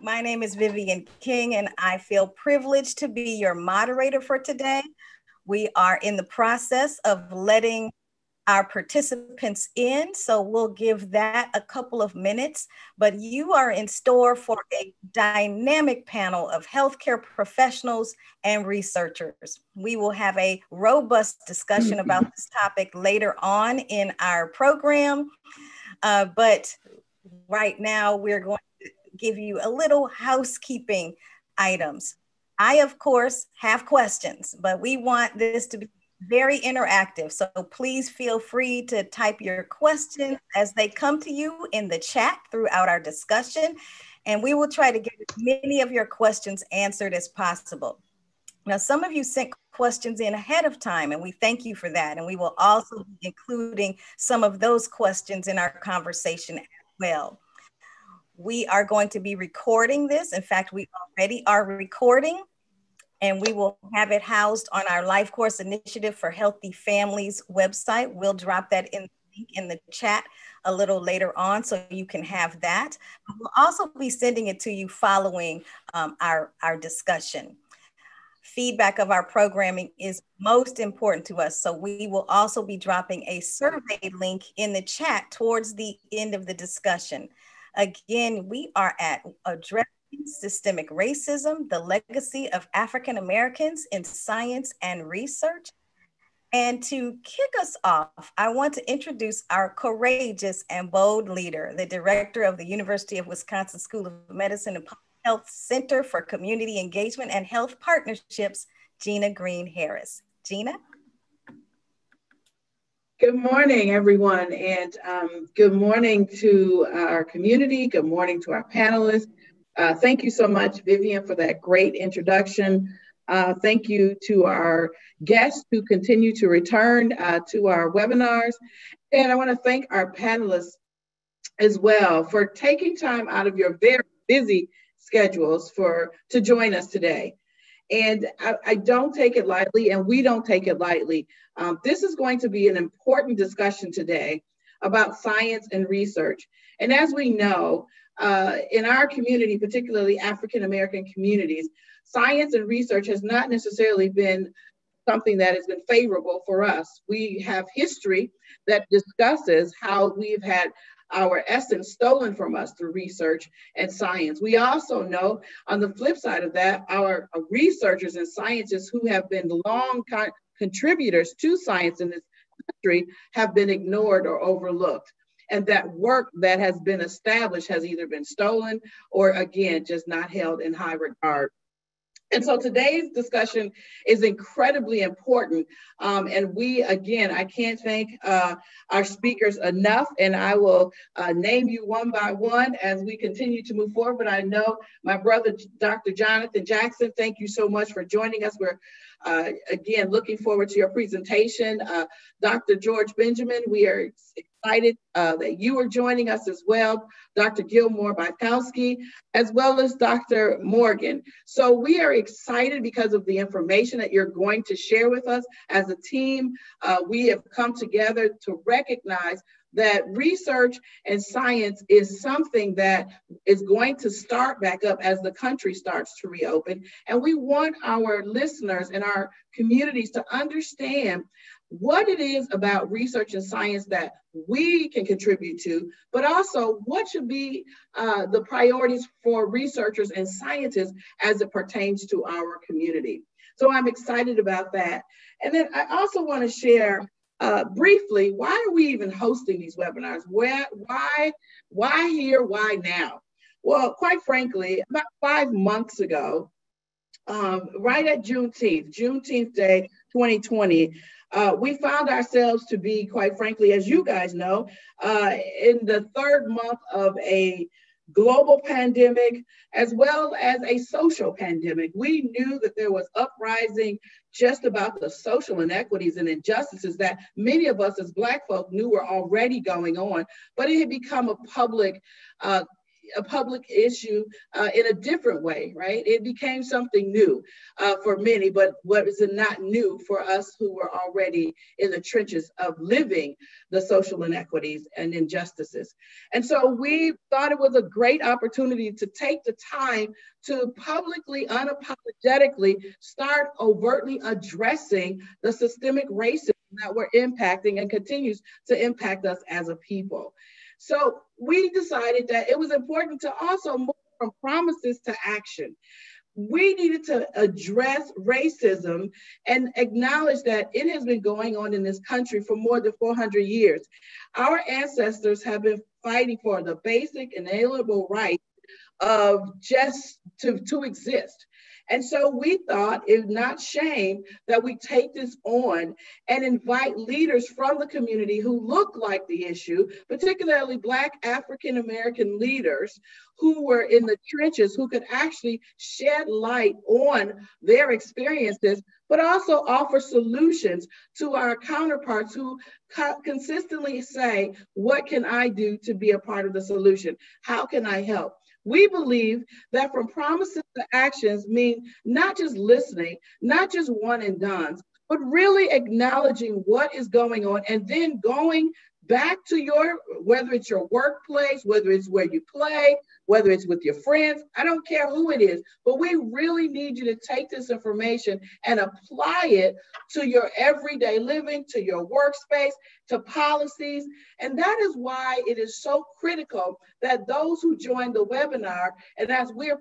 My name is Vivian King, and I feel privileged to be your moderator for today. We are in the process of letting our participants in, so we'll give that a couple of minutes, but you are in store for a dynamic panel of healthcare professionals and researchers. We will have a robust discussion about this topic later on in our program, but right now we're going to give you a little housekeeping items. I, of course, have questions, but we want this to be very interactive. So please feel free to type your questions as they come to you in the chat throughout our discussion, and we will try to get as many of your questions answered as possible. Now, some of you sent questions in ahead of time, and we thank you for that. And we will also be including some of those questions in our conversation as well. We are going to be recording this. In fact, we already are recording, and we will have it housed on our Life Course Initiative for Healthy Families website. We'll drop that in the chat a little later on, so you can have that. We'll also be sending it to you following our discussion. Feedback of our programming is most important to us, so we will also be dropping a survey link in the chat towards the end of the discussion. Again, we are at Addressing Systemic Racism, the Legacy of African Americans in Science and Research. And to kick us off, I want to introduce our courageous and bold leader, the director of the University of Wisconsin School of Medicine and Public Health Center for Community Engagement and Health Partnerships, Gina Green-Harris. Gina? Good morning, everyone, and good morning to our community. Good morning to our panelists. Thank you so much, Vivian, for that great introduction. Thank you to our guests who continue to return to our webinars. And I want to thank our panelists as well for taking time out of your very busy schedules to join us today. And I don't take it lightly, and we don't take it lightly. This is going to be an important discussion today about science and research. And as we know, in our community, particularly African-American communities, science and research has not necessarily been something that has been favorable for us. We have history that discusses how we've had our essence stolen from us through research and science. We also know, on the flip side of that, our researchers and scientists who have been long contributors to science in this country have been ignored or overlooked. And that work that has been established has either been stolen or, again, just not held in high regard. And so today's discussion is incredibly important. And we, again, I can't thank our speakers enough, and I will name you one by one as we continue to move forward. But I know my brother, Dr. Jonathan Jackson, thank you so much for joining us. We're, again, looking forward to your presentation. Dr. George Benjamin, we are excited that you are joining us as well. Dr. Gilmore Bykowski, as well as Dr. Morgan. So we are excited because of the information that you're going to share with us. As a team, we have come together to recognize that research and science is something that is going to start back up as the country starts to reopen. And we want our listeners and our communities to understand what it is about research and science that we can contribute to, but also what should be the priorities for researchers and scientists as it pertains to our community. So I'm excited about that. And then I also want to share briefly, why are we even hosting these webinars? Why here, why now? Well, quite frankly, about 5 months ago, right at Juneteenth Day, 2020, we found ourselves to be, quite frankly, as you guys know, in the third month of a global pandemic, as well as a social pandemic. We knew that there was uprising just about the social inequities and injustices that many of us as Black folk knew were already going on, but it had become a public a public issue in a different way, right? It became something new for many, but what is not new for us who were already in the trenches of living the social inequities and injustices. And so we thought it was a great opportunity to take the time to publicly, unapologetically start overtly addressing the systemic racism that we're impacting and continues to impact us as a people. So we decided that it was important to also move from promises to action. We needed to address racism and acknowledge that it has been going on in this country for more than 400 years. Our ancestors have been fighting for the basic inalienable right of just to exist. And so we thought it's not shame that we take this on and invite leaders from the community who look like the issue, particularly Black African-American leaders who were in the trenches, who could actually shed light on their experiences, but also offer solutions to our counterparts who consistently say, what can I do to be a part of the solution? How can I help? We believe that from promises to actions mean not just listening, not just one and dones, but really acknowledging what is going on and then going back to whether it's your workplace, whether it's where you play, whether it's with your friends, I don't care who it is, but we really need you to take this information and apply it to your everyday living, to your workspace, to policies. And that is why it is so critical that those who join the webinar, and as we're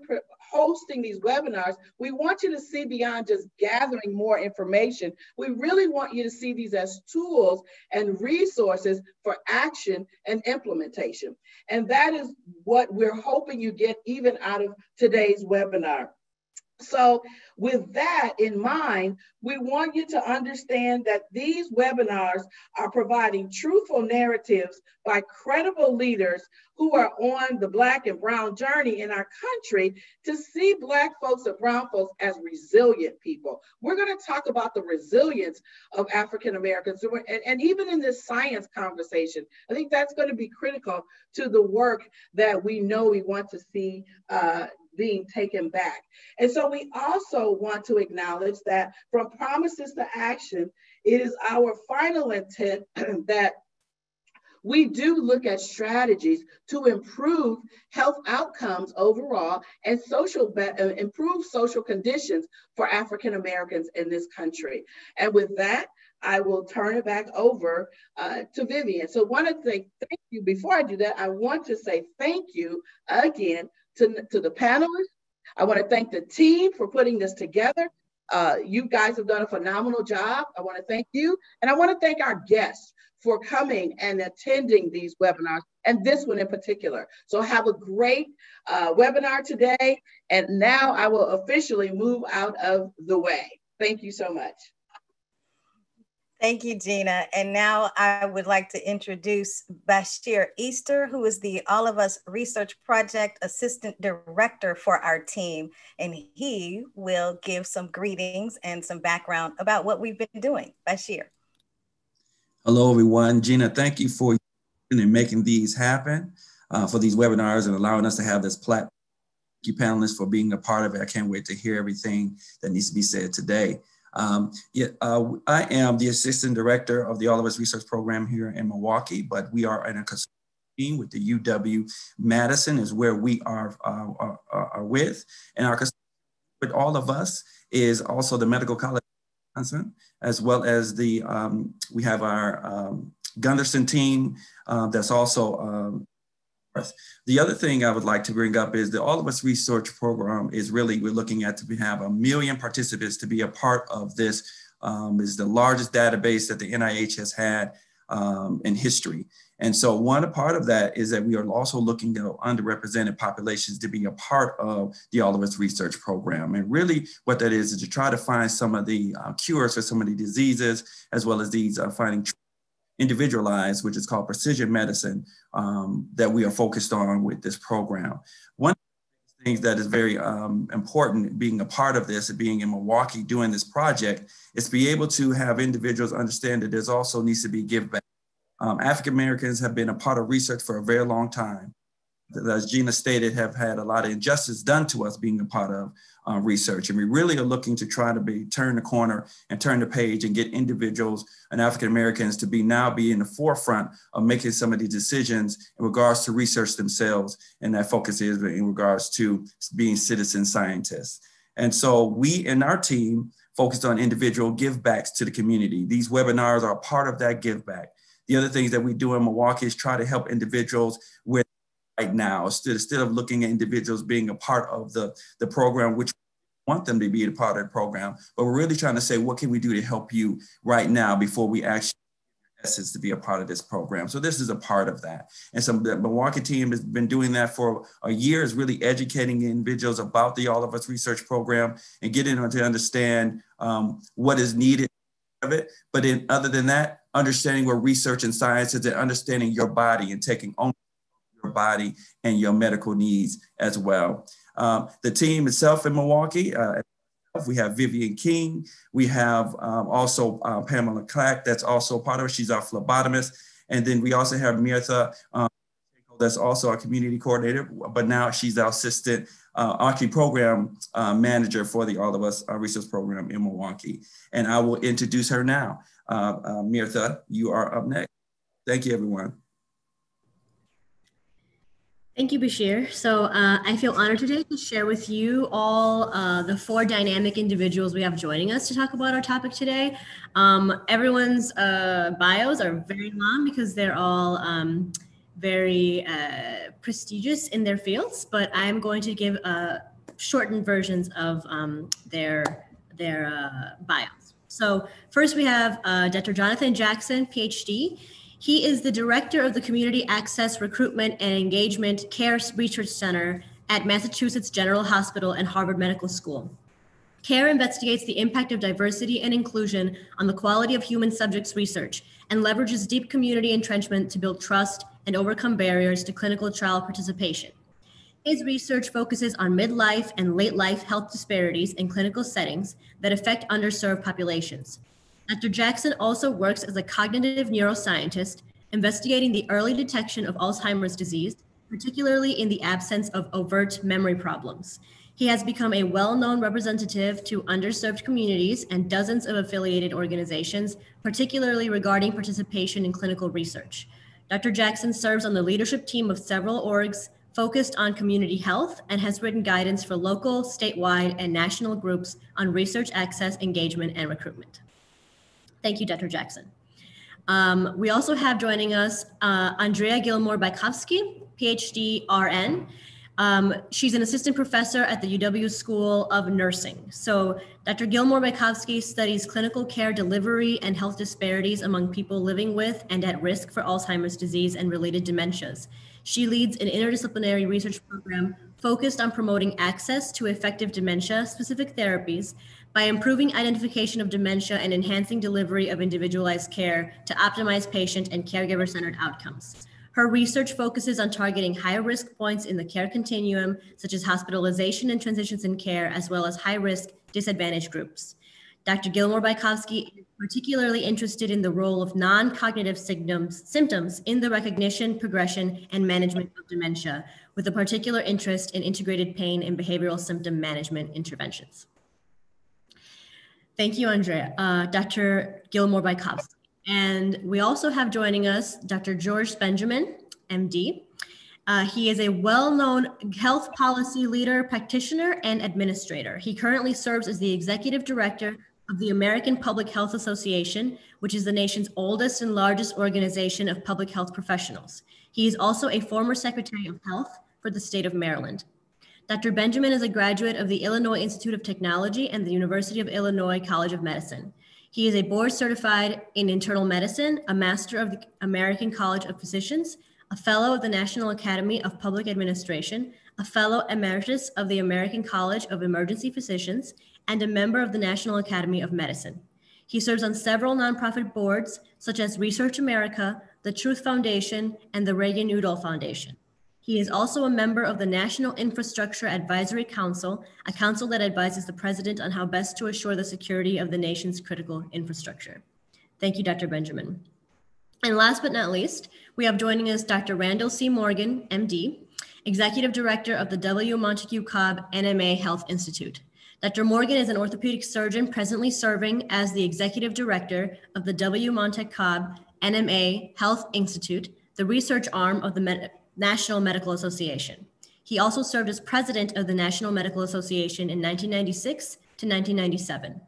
hosting these webinars, we want you to see beyond just gathering more information. We really want you to see these as tools and resources for action and implementation. And that is what we're hoping you get even out of today's webinar. So with that in mind, we want you to understand that these webinars are providing truthful narratives by credible leaders who are on the Black and Brown journey in our country to see Black folks and Brown folks as resilient people. We're going to talk about the resilience of African Americans. And even in this science conversation, I think that's going to be critical to the work that we know we want to see being taken back. And so we also want to acknowledge that from promises to action, it is our final intent that we do look at strategies to improve health outcomes overall and improve social conditions for African Americans in this country. And with that, I will turn it back over to Vivian. So I want to say thank you. Before I do that, I want to say thank you again to the panelists. I want to thank the team for putting this together. You guys have done a phenomenal job. I want to thank you. And I want to thank our guests for coming and attending these webinars, and this one in particular. So have a great webinar today. And now I will officially move out of the way. Thank you so much. Thank you, Gina. And now I would like to introduce Bashir Easter, who is the All of Us Research Project Assistant Director for our team. And he will give some greetings and some background about what we've been doing. Bashir. Hello, everyone. Gina, thank you for making these happen, for these webinars and allowing us to have this platform. Thank you, panelists, for being a part of it. I can't wait to hear everything that needs to be said today. I am the Assistant Director of the All of Us Research Program here in Milwaukee, but we are in a consulting team with the UW-Madison is where we are with. And our with all of us is also the Medical College of Wisconsin, as well as the, we have our Gunderson team that's also the other thing I would like to bring up is the All of Us Research Program is really, we're looking at to have 1 million participants to be a part of this. Is the largest database that the NIH has had in history. And so one part of that is that we are also looking at underrepresented populations to be a part of the All of Us Research Program. And really what that is to try to find some of the cures for some of the diseases, as well as these finding individualized, which is called precision medicine, that we are focused on with this program. One of the things that is very important being a part of this and being in Milwaukee doing this project is to be able to have individuals understand that there's also needs to be give back. African Americans have been a part of research for a very long time. as Gina stated, have had a lot of injustice done to us being a part of research. And we really are looking to try to turn the corner and turn the page and get individuals and African Americans to be in the forefront of making some of these decisions in regards to research themselves. And that focus is in regards to being citizen scientists. And so we in our team focused on individual give backs to the community. These webinars are part of that give back. The other things that we do in Milwaukee is try to help individuals with right now, instead of looking at individuals being a part of the program, which we want them to be a part of the program, but we're really trying to say, what can we do to help you right now before we actually essence to be a part of this program. So this is a part of that. And so the Milwaukee team has been doing that for a year, is really educating individuals about the All of Us research program and getting them to understand what is needed of it. But then other than that, understanding what research and science is and understanding your body and taking ownership of your body and your medical needs as well. The team itself in Milwaukee, we have Vivian King. We have also Pamela Clack, that's also part of it. She's our phlebotomist. And then we also have Mirtha, that's also our community coordinator, but now she's our assistant program manager for the All of Us research program in Milwaukee. And I will introduce her now. Mirtha, you are up next. Thank you, everyone. Thank you, Bashir. So I feel honored today to share with you all the 4 dynamic individuals we have joining us to talk about our topic today. Everyone's bios are very long because they're all very prestigious in their fields, but I'm going to give shortened versions of their bios. So first we have Dr. Jonathan Jackson, PhD. He is the director of the Community Access, Recruitment, and Engagement Care Research Center at Massachusetts General Hospital and Harvard Medical School. CARE investigates the impact of diversity and inclusion on the quality of human subjects research and leverages deep community entrenchment to build trust and overcome barriers to clinical trial participation. His research focuses on midlife and late life health disparities in clinical settings that affect underserved populations. Dr. Jackson also works as a cognitive neuroscientist, investigating the early detection of Alzheimer's disease, particularly in the absence of overt memory problems. He has become a well-known representative to underserved communities and dozens of affiliated organizations, particularly regarding participation in clinical research. Dr. Jackson serves on the leadership team of several orgs focused on community health and has written guidance for local, statewide, and national groups on research access, engagement, and recruitment. Thank you, Dr. Jackson. We also have joining us Andrea Gilmore-Bykowski, PhD RN. She's an assistant professor at the UW School of Nursing. So Dr. Gilmore-Bykowski studies clinical care delivery and health disparities among people living with and at risk for Alzheimer's disease and related dementias. She leads an interdisciplinary research program focused on promoting access to effective dementia-specific therapies by improving identification of dementia and enhancing delivery of individualized care to optimize patient and caregiver-centered outcomes. Her research focuses on targeting high-risk points in the care continuum, such as hospitalization and transitions in care, as well as high-risk disadvantaged groups. Dr. Gilmore-Bykowski is particularly interested in the role of non-cognitive symptoms in the recognition, progression, and management of dementia, with a particular interest in integrated pain and behavioral symptom management interventions. Thank you, Andrea. Dr. Gilmore-Bykowski. And we also have joining us Dr. George Benjamin, MD. He is a well-known health policy leader, practitioner, and administrator. He currently serves as the executive director of the American Public Health Association, which is the nation's oldest and largest organization of public health professionals. He is also a former Secretary of Health for the state of Maryland. Dr. Benjamin is a graduate of the Illinois Institute of Technology and the University of Illinois College of Medicine. He is a board certified in internal medicine, a master of the American College of Physicians, a fellow of the National Academy of Public Administration, a fellow emeritus of the American College of Emergency Physicians, and a member of the National Academy of Medicine. He serves on several nonprofit boards, such as Research America, the Truth Foundation, and the Reagan-Udall Foundation. He is also a member of the National Infrastructure Advisory Council, a council that advises the president on how best to assure the security of the nation's critical infrastructure. Thank you, Dr. Benjamin. And last but not least, we have joining us Dr. Randall C. Morgan, MD, Executive Director of the W. Montague Cobb NMA Health Institute. Dr. Morgan is an orthopedic surgeon presently serving as the Executive Director of the W. Montague Cobb NMA Health Institute, the research arm of the National Medical Association. He also served as president of the National Medical Association in 1996 to 1997.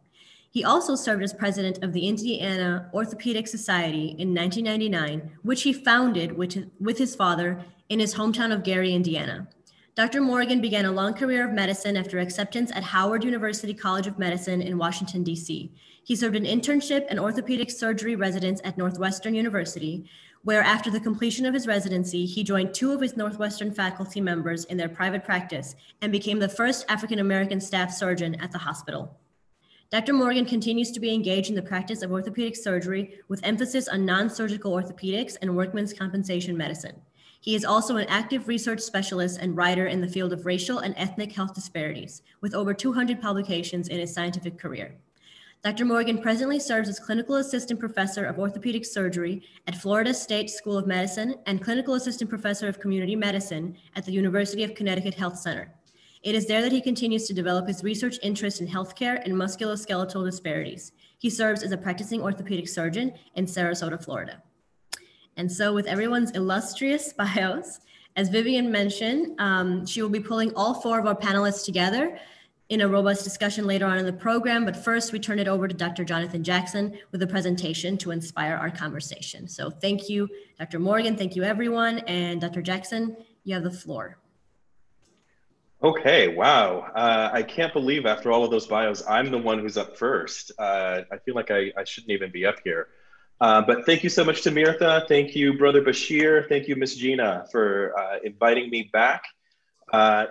He also served as president of the Indiana Orthopedic Society in 1999, which he founded with his father in his hometown of Gary, Indiana. Dr. Morgan began a long career of medicine after acceptance at Howard University College of Medicine in Washington, D.C. He served an internship and orthopedic surgery residence at Northwestern University, where after the completion of his residency, he joined two of his Northwestern faculty members in their private practice and became the first African-American staff surgeon at the hospital. Dr. Morgan continues to be engaged in the practice of orthopedic surgery with emphasis on non-surgical orthopedics and workmen's compensation medicine. He is also an active research specialist and writer in the field of racial and ethnic health disparities, with over 200 publications in his scientific career. Dr. Morgan presently serves as clinical assistant professor of orthopedic surgery at Florida State School of Medicine and clinical assistant professor of community medicine at the University of Connecticut Health Center. It is there that he continues to develop his research interest in healthcare and musculoskeletal disparities. He serves as a practicing orthopedic surgeon in Sarasota, Florida. And so with everyone's illustrious bios, as Vivian mentioned, she will be pulling all four of our panelists together in a robust discussion later on in the program. But first, we turn it over to Dr. Jonathan Jackson with a presentation to inspire our conversation. So thank you, Dr. Morgan. Thank you, everyone. And Dr. Jackson, you have the floor. Okay, wow. I can't believe after all of those bios, I'm the one who's up first. I feel like I shouldn't even be up here. But thank you so much to Mirtha. Thank you, Brother Bashir. Thank you, Miss Gina, for inviting me back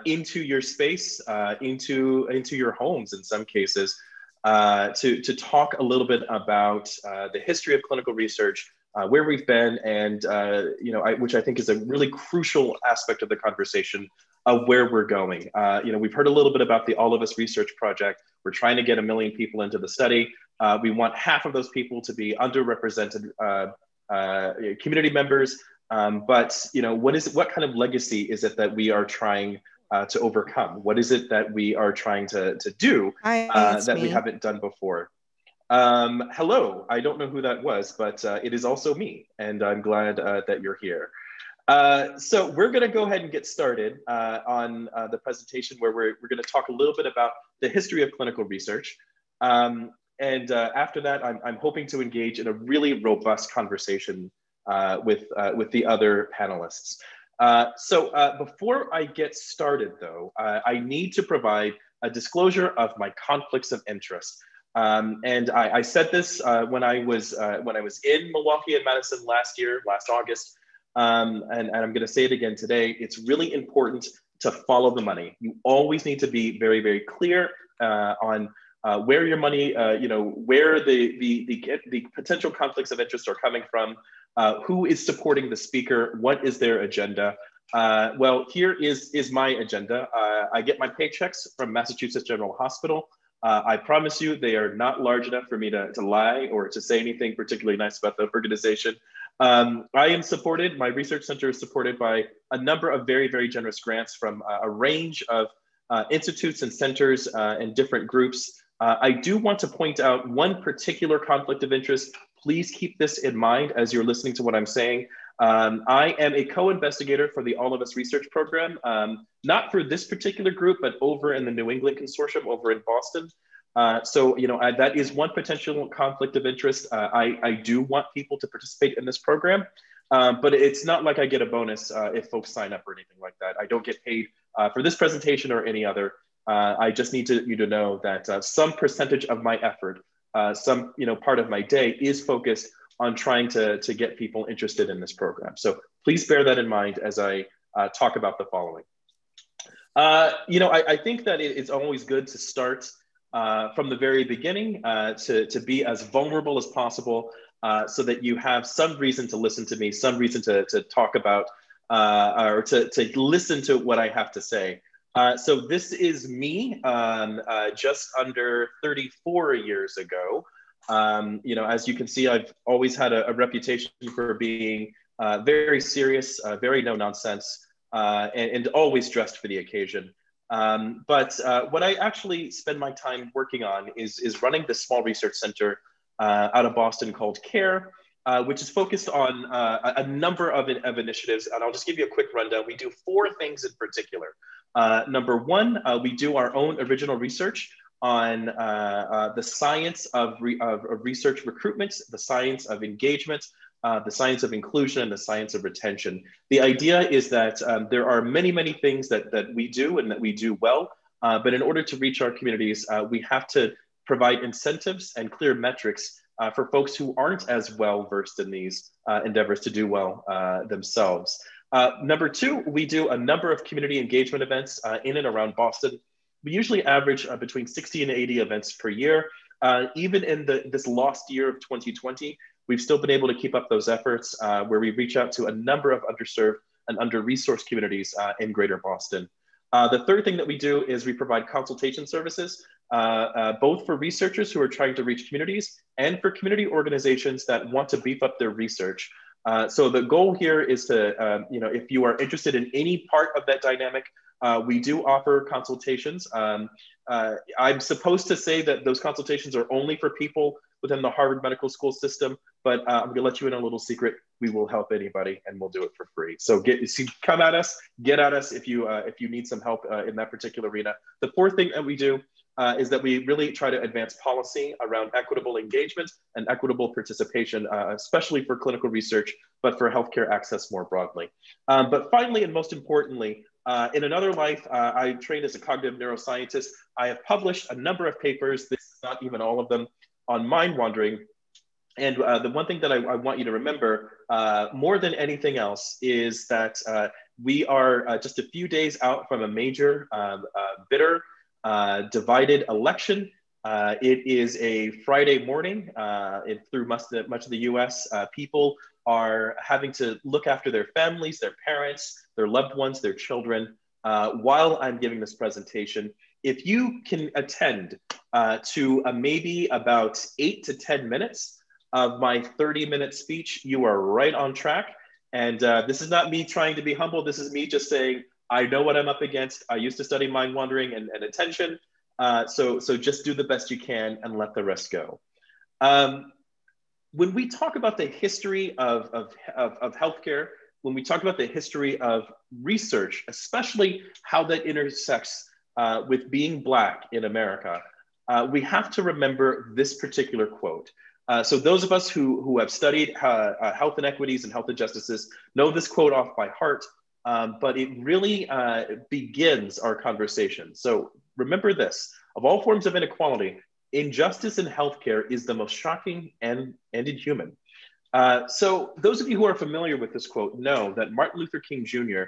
into your space, into your homes in some cases, to talk a little bit about the history of clinical research, where we've been, and which I think is a really crucial aspect of the conversation of where we're going. We've heard a little bit about the All of Us Research Project. We're trying to get 1 million people into the study. We want half of those people to be underrepresented community members. But what kind of legacy is it that we are trying to overcome? What is it that we are trying to do that we haven't done before? Hello, I don't know who that was, but it is also me, and I'm glad that you're here. So we're going to go ahead and get started on the presentation, where we're going to talk a little bit about the history of clinical research. And after that, I'm hoping to engage in a really robust conversation with the other panelists. So before I get started, though, I need to provide a disclosure of my conflicts of interest. And I said this when I was in Milwaukee and Madison last August. And I'm going to say it again today. It's really important to follow the money. You always need to be very, very clear on where your money, where the potential conflicts of interest are coming from, who is supporting the speaker, what is their agenda. Well, here is my agenda. I get my paychecks from Massachusetts General Hospital. I promise you they are not large enough for me to lie or to say anything particularly nice about the organization. I am supported, my research center is supported by a number of very, very generous grants from a range of institutes and centers and different groups. I do want to point out one particular conflict of interest. Please keep this in mind as you're listening to what I'm saying. I am a co-investigator for the All of Us Research Program, not for this particular group, but over in the New England Consortium over in Boston. So that is one potential conflict of interest. I do want people to participate in this program, but it's not like I get a bonus if folks sign up or anything like that. I don't get paid for this presentation or any other. I just need you to know that some percentage of my effort, some part of my day is focused on trying to get people interested in this program. So please bear that in mind as I talk about the following. I think that it's always good to start from the very beginning, to be as vulnerable as possible, so that you have some reason to listen to me, some reason to talk about, or to listen to what I have to say. So this is me just under 34 years ago. As you can see, I've always had a reputation for being very serious, very no nonsense. and always dressed for the occasion. But what I actually spend my time working on is running this small research center out of Boston called CARE, which is focused on a number of initiatives. And I'll just give you a quick rundown. We do 4 things in particular. Number 1, we do our own original research on the science of research recruitment, the science of engagement, the science of inclusion, and the science of retention. The idea is that there are many, many things that we do and that we do well, but in order to reach our communities, we have to provide incentives and clear metrics for folks who aren't as well versed in these endeavors to do well themselves. Number 2, we do a number of community engagement events in and around Boston. We usually average between 60 and 80 events per year. Even in this lost year of 2020, we've still been able to keep up those efforts where we reach out to a number of underserved and under-resourced communities in Greater Boston. The third thing that we do is we provide consultation services, both for researchers who are trying to reach communities and for community organizations that want to beef up their research. So the goal here is to, if you are interested in any part of that dynamic, we do offer consultations. I'm supposed to say that those consultations are only for people within the Harvard Medical School system, but I'm gonna let you in a little secret. We will help anybody and we'll do it for free. So come at us, get at us if you need some help in that particular arena. The 4th thing that we do is that we really try to advance policy around equitable engagement and equitable participation, especially for clinical research, but for healthcare access more broadly. But finally, and most importantly, in another life, I trained as a cognitive neuroscientist. I have published a number of papers, this is not even all of them, on mind wandering. And the one thing that I want you to remember more than anything else is that we are just a few days out from a major, bitter, divided election. It is a Friday morning through much of the US. People are having to look after their families, their parents, their loved ones, their children, while I'm giving this presentation. If you can attend to maybe about 8 to 10 minutes of my 30-minute speech, you are right on track. And this is not me trying to be humble. This is me just saying, I know what I'm up against. I used to study mind wandering and attention. So just do the best you can and let the rest go. When we talk about the history of healthcare, when we talk about the history of research, especially how that intersects with being Black in America, we have to remember this particular quote. So those of us who have studied health inequities and health injustices know this quote off by heart, but it really begins our conversation. So remember this: of all forms of inequality, injustice in healthcare is the most shocking and inhuman. So those of you who are familiar with this quote know that Martin Luther King Jr.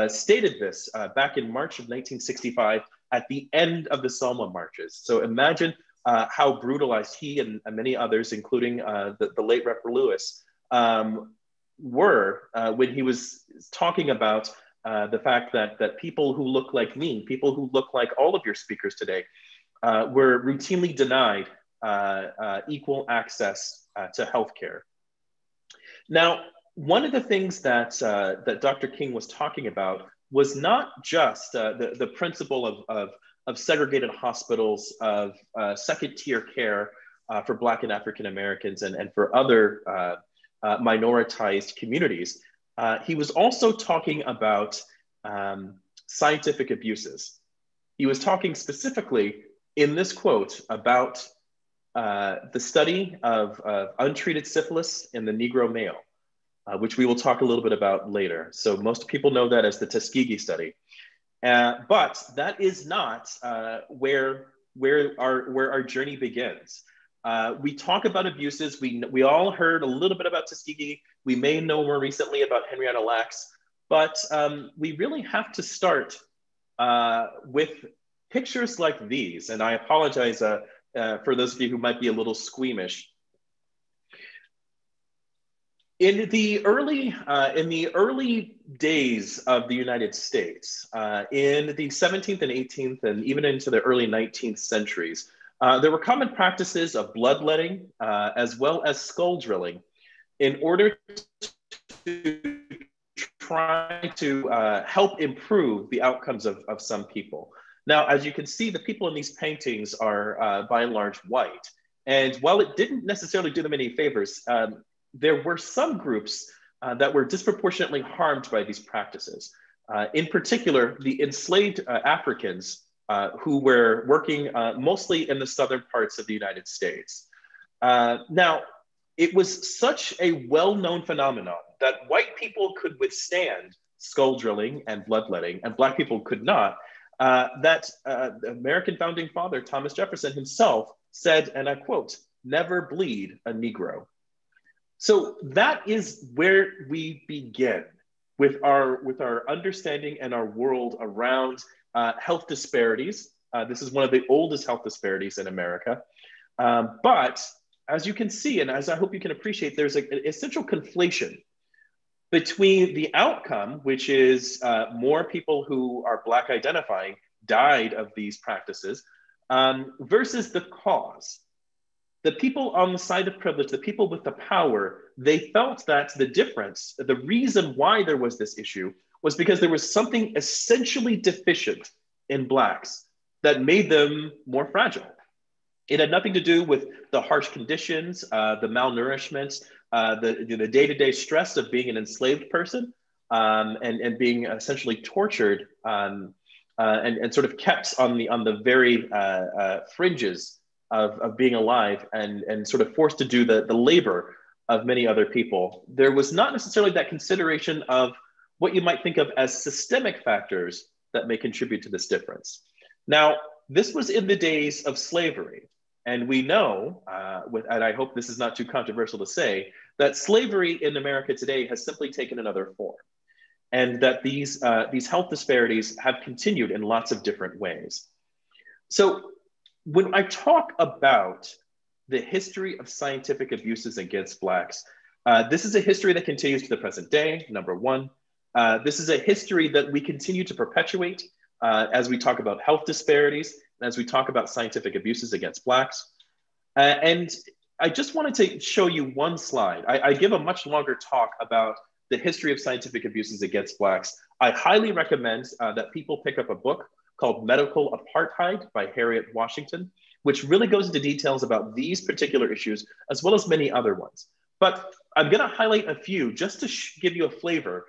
Stated this back in March of 1965 at the end of the Selma marches. So imagine how brutalized he and many others, including the late Rep. Lewis, were when he was talking about the fact that people who look like me, people who look like all of your speakers today, were routinely denied equal access to healthcare. Now, one of the things that Dr. King was talking about was not just the principle of segregated hospitals, of second-tier care for Black and African Americans and for other minoritized communities. He was also talking about scientific abuses. He was talking specifically in this quote about the study of untreated syphilis in the Negro male, which we will talk a little bit about later. So most people know that as the Tuskegee study. But that is not where our journey begins. We talk about abuses. We all heard a little bit about Tuskegee. We may know more recently about Henrietta Lacks, but we really have to start with pictures like these. And I apologize for those of you who might be a little squeamish. In the early days of the United States, in the 17th and 18th and even into the early 19th centuries, there were common practices of bloodletting as well as skull drilling in order to trying to help improve the outcomes of some people. Now, as you can see, the people in these paintings are by and large white. And while it didn't necessarily do them any favors, there were some groups that were disproportionately harmed by these practices. In particular, the enslaved Africans who were working mostly in the southern parts of the United States. Now, it was such a well-known phenomenon that white people could withstand skull drilling and bloodletting, and Black people could not, that the American founding father, Thomas Jefferson himself, said, and I quote, "Never bleed a Negro." So that is where we begin with our understanding and our world around health disparities. This is one of the oldest health disparities in America. But as you can see, and as I hope you can appreciate, there's an essential conflation between the outcome, which is more people who are Black identifying died of these practices, versus the cause. The people on the side of privilege, the people with the power, they felt that the difference, the reason why there was this issue was because there was something essentially deficient in Blacks that made them more fragile. It had nothing to do with the harsh conditions, the malnourishment, the day-to-day stress of being an enslaved person and being essentially tortured and sort of kept on the very fringes of being alive and sort of forced to do the labor of many other people. There was not necessarily that consideration of what you might think of as systemic factors that may contribute to this difference. Now, this was in the days of slavery. And we know, and I hope this is not too controversial to say, that slavery in America today has simply taken another form. And that these health disparities have continued in lots of different ways. So when I talk about the history of scientific abuses against Blacks, this is a history that continues to the present day, number one. This is a history that we continue to perpetuate as we talk about health disparities, and as we talk about scientific abuses against Blacks. And I just wanted to show you one slide. I give a much longer talk about the history of scientific abuses against Blacks. I highly recommend that people pick up a book called Medical Apartheid by Harriet Washington, which really goes into details about these particular issues, as well as many other ones. But I'm gonna highlight a few just to give you a flavor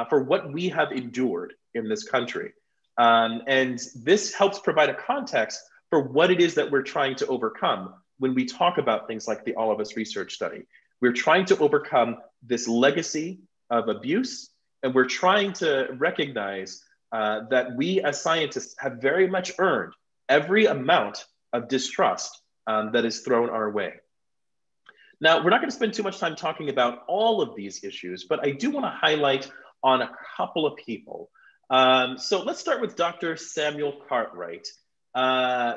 for what we have endured in this country. And this helps provide a context for what it is that we're trying to overcome when we talk about things like the All of Us research study. We're trying to overcome this legacy of abuse, and we're trying to recognize that we as scientists have very much earned every amount of distrust that is thrown our way. Now, we're not going to spend too much time talking about all of these issues, but I do want to highlight on a couple of people. So let's start with Dr. Samuel Cartwright,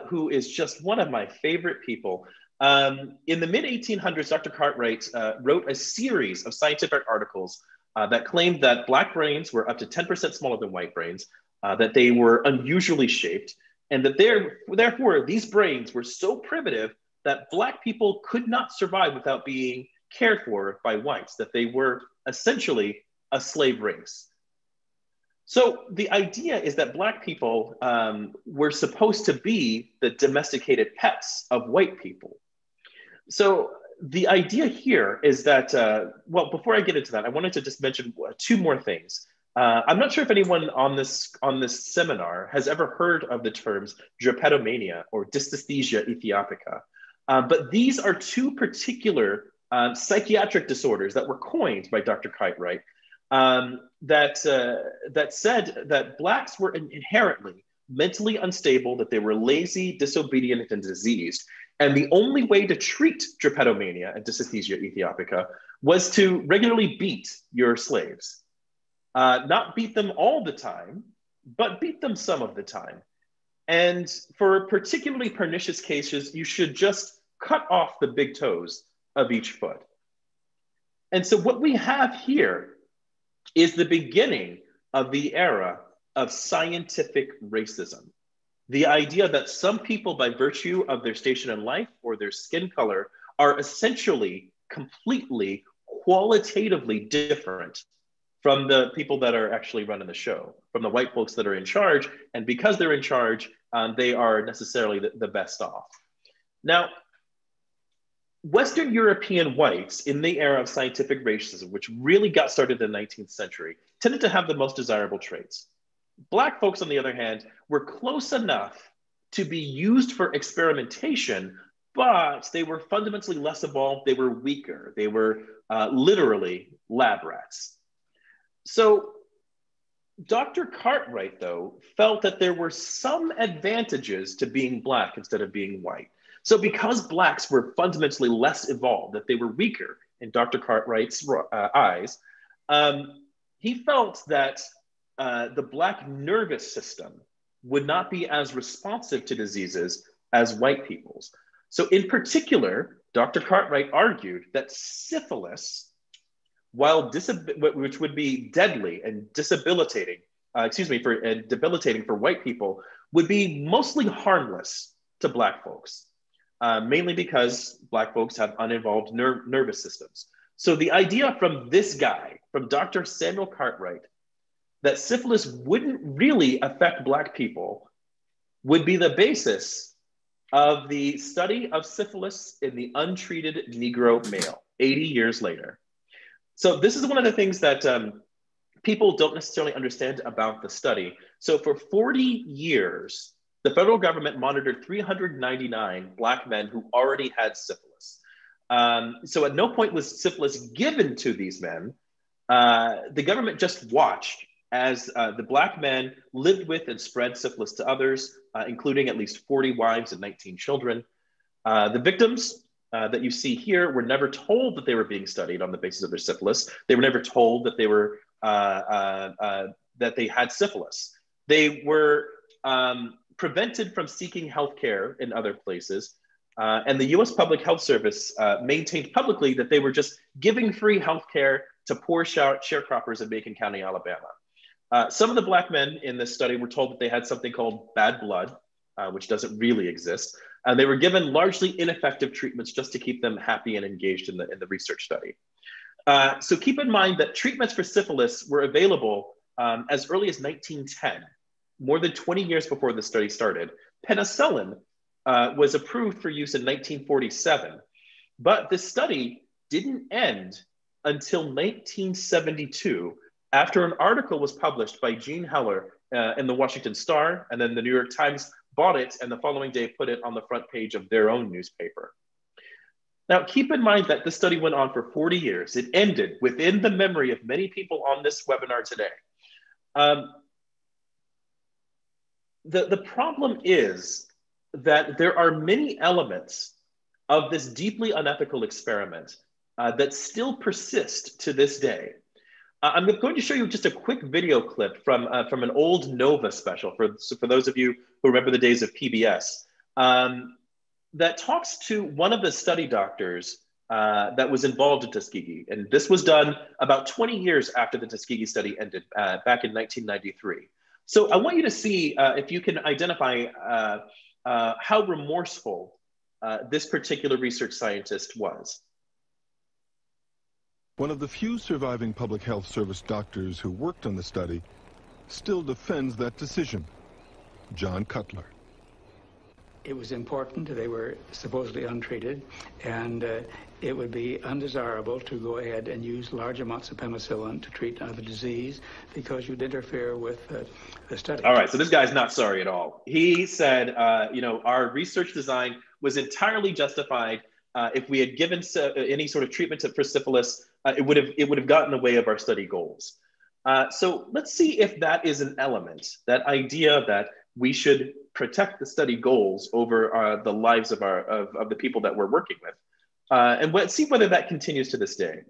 who is just one of my favorite people. In the mid-1800s, Dr. Cartwright wrote a series of scientific articles that claimed that Black brains were up to 10% smaller than white brains, that they were unusually shaped, and that therefore these brains were so primitive that Black people could not survive without being cared for by whites, that they were essentially a slave race. So the idea is that Black people were supposed to be the domesticated pets of white people. So the idea here is that, well, before I get into that, I wanted to just mention two more things. I'm not sure if anyone on this seminar has ever heard of the terms drapetomania or dysesthesia ethiopica, but these are two particular psychiatric disorders that were coined by Dr. Cartwright that said that Blacks were inherently mentally unstable, that they were lazy, disobedient, and diseased. And the only way to treat drapetomania and dysesthesia ethiopica was to regularly beat your slaves. Not beat them all the time, but beat them some of the time. And for particularly pernicious cases, you should just cut off the big toes of each foot. And so what we have here is the beginning of the era of scientific racism. The idea that some people, by virtue of their station in life or their skin color, are essentially completely qualitatively different from the people that are actually running the show, from the white folks that are in charge. And because they're in charge, they are necessarily the best off. Now, Western European whites in the era of scientific racism, which really got started in the 19th century, tended to have the most desirable traits. Black folks, on the other hand, were close enough to be used for experimentation, but they were fundamentally less evolved. They were weaker. They were literally lab rats. So Dr. Cartwright, though, felt that there were some advantages to being Black instead of being white. So because Blacks were fundamentally less evolved, that they were weaker in Dr. Cartwright's eyes, he felt that the Black nervous system would not be as responsive to diseases as white people's. So in particular, Dr. Cartwright argued that syphilis, which would be deadly and debilitating for white people, would be mostly harmless to Black folks, mainly because Black folks have unevolved nervous systems. So the idea from this guy, from Dr. Samuel Cartwright, that syphilis wouldn't really affect Black people would be the basis of the study of syphilis in the untreated Negro male 80 years later. So this is one of the things that people don't necessarily understand about the study. So for 40 years, the federal government monitored 399 Black men who already had syphilis. So at no point was syphilis given to these men. The government just watched as the Black men lived with and spread syphilis to others, including at least 40 wives and 19 children. The victims that you see here were never told that they were being studied on the basis of their syphilis. They were never told that they were that they had syphilis. They were prevented from seeking health care in other places. And the US Public Health Service maintained publicly that they were just giving free health care to poor sharecroppers in Macon County, Alabama. Some of the Black men in this study were told that they had something called bad blood, which doesn't really exist. And they were given largely ineffective treatments just to keep them happy and engaged in the research study. So keep in mind that treatments for syphilis were available as early as 1910, more than 20 years before the study started. Penicillin was approved for use in 1947, but this study didn't end until 1972, after an article was published by Jean Heller in the Washington Star, and then the New York Times bought it and the following day put it on the front page of their own newspaper. Now, keep in mind that this study went on for 40 years. It ended within the memory of many people on this webinar today. The problem is that there are many elements of this deeply unethical experiment that still persist to this day. I'm going to show you just a quick video clip from an old Nova special, for those of you who remember the days of PBS, that talks to one of the study doctors that was involved in Tuskegee. And this was done about 20 years after the Tuskegee study ended, back in 1993. So I want you to see if you can identify how remorseful this particular research scientist was. One of the few surviving public health service doctors who worked on the study still defends that decision, John Cutler. It was important. They were supposedly untreated, and it would be undesirable to go ahead and use large amounts of penicillin to treat the disease because you'd interfere with the study. All right, so this guy's not sorry at all. He said, you know, our research design was entirely justified. If we had given any sort of treatment for syphilis, it would have gotten in the way of our study goals. So let's see if that is an element, that idea that we should protect the study goals over the lives of the people that we're working with, and let's see whether that continues to this day.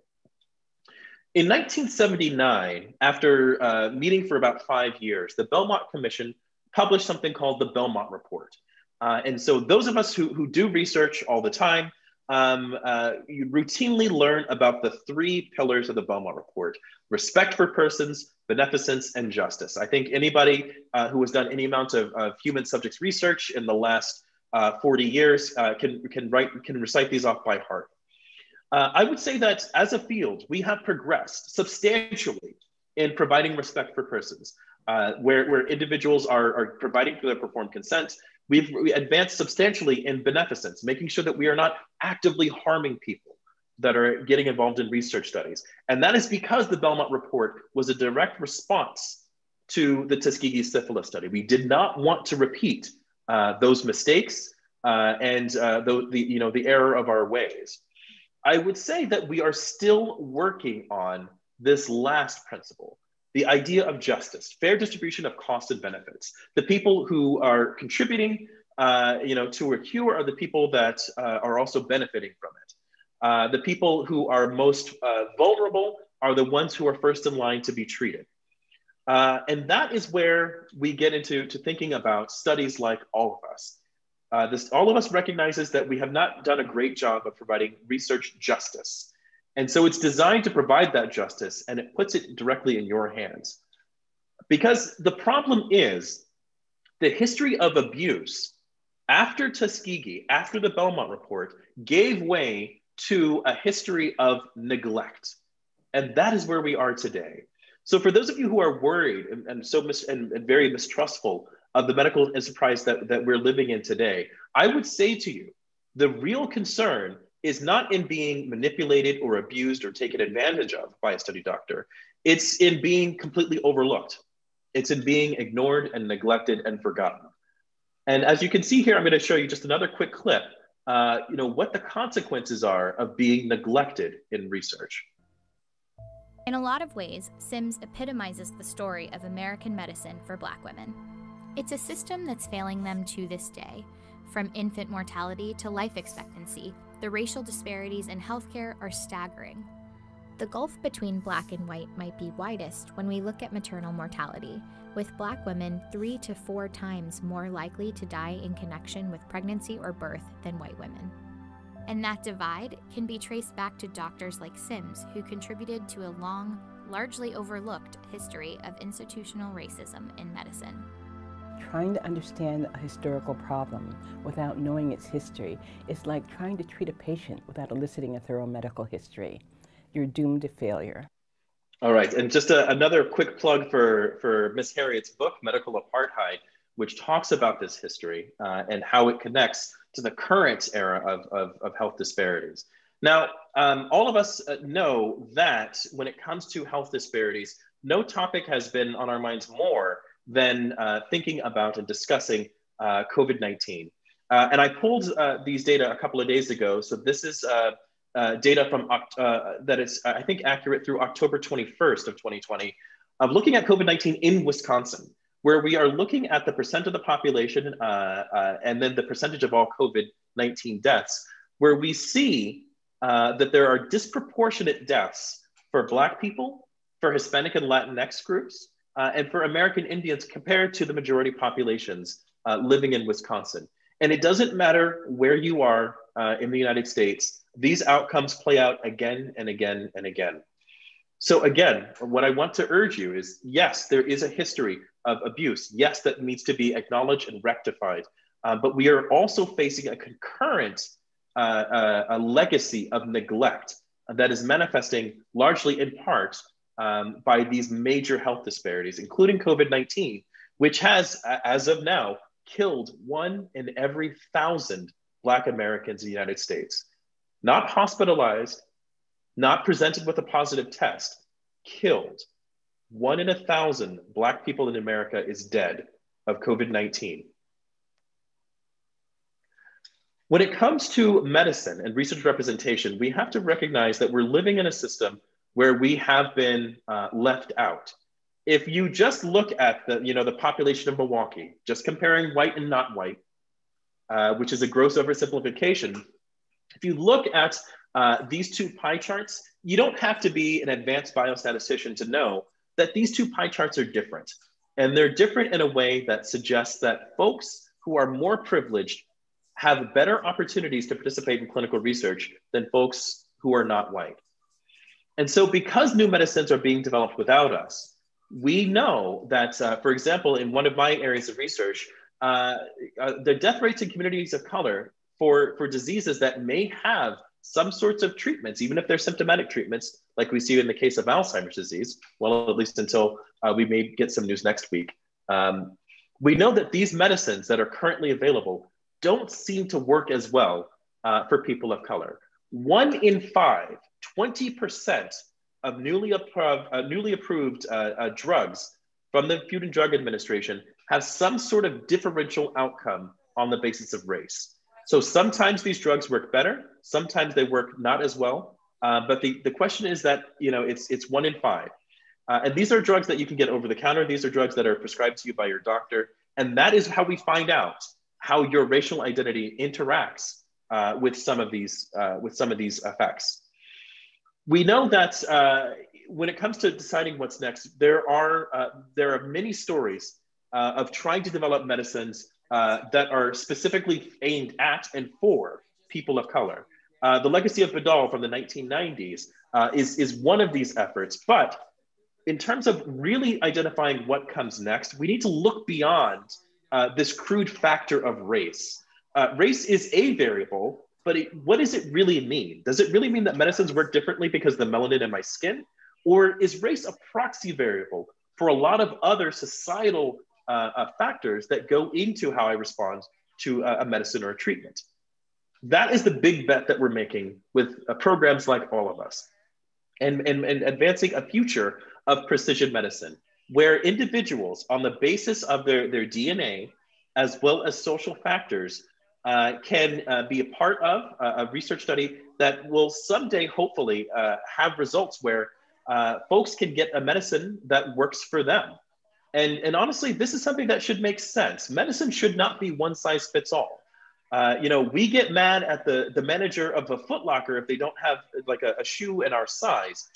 In 1979, after meeting for about 5 years, the Belmont Commission published something called the Belmont Report. And so those of us who do research all the time, you routinely learn about the 3 pillars of the Belmont Report: respect for persons, beneficence, and justice. I think anybody who has done any amount of human subjects research in the last 40 years can recite these off by heart. I would say that as a field, we have progressed substantially in providing respect for persons, where individuals are providing for their performed consent. We advanced substantially in beneficence, making sure that we are not actively harming people that are getting involved in research studies. And that is because the Belmont Report was a direct response to the Tuskegee syphilis study. We did not want to repeat those mistakes and the error of our ways. I would say that we are still working on this last principle, the idea of justice, fair distribution of costs and benefits. The people who are contributing to a cure are the people that are also benefiting from it. The people who are most vulnerable are the ones who are first in line to be treated. And that is where we get into thinking about studies like All of Us. All of Us recognizes that we have not done a great job of providing research justice. And so it's designed to provide that justice, and it puts it directly in your hands. Because the problem is the history of abuse after Tuskegee, after the Belmont Report, gave way to a history of neglect. And that is where we are today. So for those of you who are worried and very mistrustful of the medical enterprise that we're living in today, I would say to you, the real concern is not in being manipulated or abused or taken advantage of by a study doctor. It's in being completely overlooked. It's in being ignored and neglected and forgotten. And as you can see here, I'm going to show you just another quick clip, what the consequences are of being neglected in research. In a lot of ways, SIMS epitomizes the story of American medicine for Black women. It's a system that's failing them to this day. From infant mortality to life expectancy, the racial disparities in healthcare are staggering. The gulf between Black and white might be widest when we look at maternal mortality, with Black women 3 to 4 times more likely to die in connection with pregnancy or birth than white women. And that divide can be traced back to doctors like SIMS, who contributed to a long, largely overlooked history of institutional racism in medicine. Trying to understand a historical problem without knowing its history is like trying to treat a patient without eliciting a thorough medical history. You're doomed to failure. All right, and just another quick plug for Miss Harriet's book, Medical Apartheid, which talks about this history and how it connects to the current era of health disparities. Now, all of us know that when it comes to health disparities, no topic has been on our minds more than thinking about and discussing COVID-19. And I pulled these data a couple of days ago. So this is data from that is, I think, accurate through October 21st of 2020, of looking at COVID-19 in Wisconsin, where we are looking at the percent of the population and then the percentage of all COVID-19 deaths, where we see that there are disproportionate deaths for Black people, for Hispanic and Latinx groups, and for American Indians compared to the majority populations living in Wisconsin. And it doesn't matter where you are in the United States, these outcomes play out again and again and again. So again, what I want to urge you is, yes, there is a history of abuse. Yes, that needs to be acknowledged and rectified. But we are also facing a concurrent a legacy of neglect that is manifesting largely in part by these major health disparities, including COVID-19, which has, as of now, killed 1 in every 1,000 Black Americans in the United States. Not hospitalized, not presented with a positive test, killed. 1 in 1,000 Black people in America is dead of COVID-19. When it comes to medicine and research representation, we have to recognize that we're living in a system where we have been left out. If you just look at the population of Milwaukee, just comparing white and not white, which is a gross oversimplification, if you look at these two pie charts, you don't have to be an advanced biostatistician to know that these two pie charts are different. And they're different in a way that suggests that folks who are more privileged have better opportunities to participate in clinical research than folks who are not white. And so because new medicines are being developed without us, we know that, for example, in one of my areas of research, the death rates in communities of color for diseases that may have some sorts of treatments, even if they're symptomatic treatments, like we see in the case of Alzheimer's disease, well, at least until we may get some news next week. We know that these medicines that are currently available don't seem to work as well for people of color. 1 in 5, 20% of newly approved drugs from the Food and Drug Administration have some sort of differential outcome on the basis of race. So sometimes these drugs work better, sometimes they work not as well. But the question is that, it's 1 in 5. And these are drugs that you can get over the counter. These are drugs that are prescribed to you by your doctor. And that is how we find out how your racial identity interacts with some of these effects. We know that when it comes to deciding what's next, there are many stories of trying to develop medicines that are specifically aimed at and for people of color. The legacy of Vidal from the 1990s is one of these efforts. But in terms of really identifying what comes next, we need to look beyond this crude factor of race. Race is a variable, but what does it really mean? Does it really mean that medicines work differently because of the melanin in my skin? Or is race a proxy variable for a lot of other societal factors that go into how I respond to a medicine or a treatment? That is the big bet that we're making with programs like All of Us and advancing a future of precision medicine, where individuals on the basis of their DNA, as well as social factors, can be a part of a research study that will someday hopefully have results where folks can get a medicine that works for them. And honestly, this is something that should make sense. Medicine should not be one size fits all. We get mad at the manager of a Foot Locker if they don't have like a shoe in our size.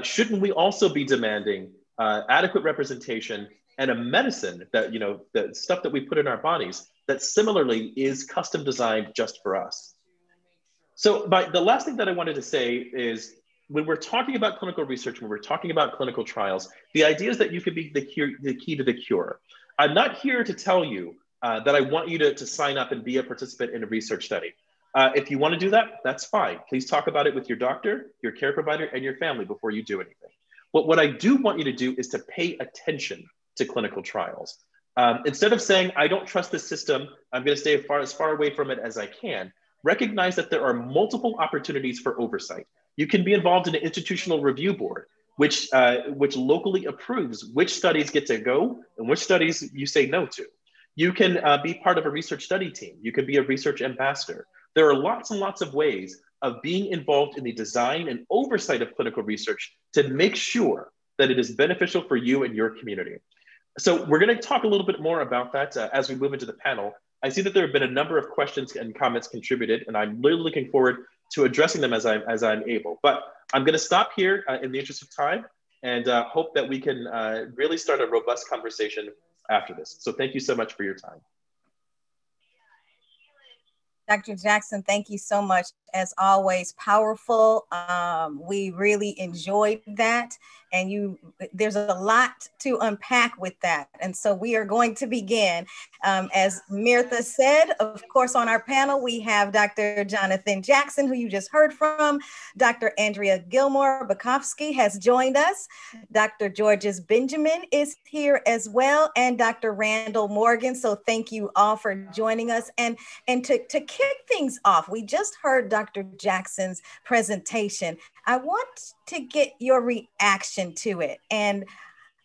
Shouldn't we also be demanding adequate representation and a medicine that, the stuff that we put in our bodies that similarly is custom designed just for us? So the last thing that I wanted to say is, when we're talking about clinical research, when we're talking about clinical trials, the idea is that you could be the key to the cure. I'm not here to tell you that I want you to sign up and be a participant in a research study. If you want to do that, that's fine. Please talk about it with your doctor, your care provider, and your family before you do anything. But what I do want you to do is to pay attention to clinical trials. Instead of saying, I don't trust this system, I'm going to stay as far away from it as I can, recognize that there are multiple opportunities for oversight. You can be involved in an institutional review board, which locally approves which studies get to go and which studies you say no to. You can be part of a research study team. You can be a research ambassador. There are lots and lots of ways of being involved in the design and oversight of clinical research to make sure that it is beneficial for you and your community. So we're going to talk a little bit more about that as we move into the panel. I see that there have been a number of questions and comments contributed, and I'm really looking forward to addressing them as I'm able. But I'm going to stop here in the interest of time, and hope that we can really start a robust conversation after this. So thank you so much for your time. Dr. Jackson, thank you so much. As always, powerful. We really enjoyed that. And there's a lot to unpack with that. And so we are going to begin. As Mirtha said, of course, on our panel, we have Dr. Jonathan Jackson, who you just heard from. Dr. Andrea Gilmore-Bukowski has joined us. Dr. Georges Benjamin is here as well, and Dr. Randall Morgan. So thank you all for joining us. And to kick things off, we just heard Dr. Jackson's presentation. I want to get your reaction to it. And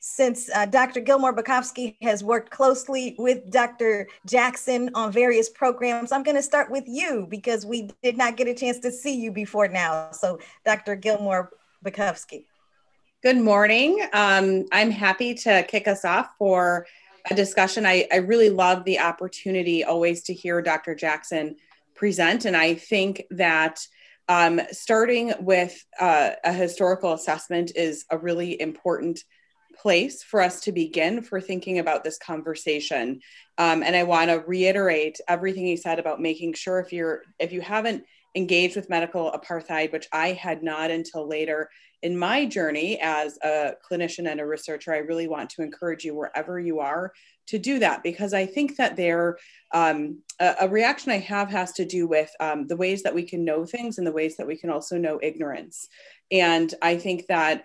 since Dr. Gilmore-Bukowski has worked closely with Dr. Jackson on various programs, I'm going to start with you because we did not get a chance to see you before now. So Dr. Gilmore-Bukowski. Good morning. I'm happy to kick us off for a discussion. I really love the opportunity always to hear Dr. Jackson present. And I think that starting with a historical assessment is a really important place for us to begin for thinking about this conversation. And I want to reiterate everything he said about making sure if you haven't engaged with medical apartheid, which I had not until later in my journey as a clinician and a researcher, I really want to encourage you wherever you are to do that, because I think that a reaction I have has to do with the ways that we can know things and the ways that we can also know ignorance. And I think that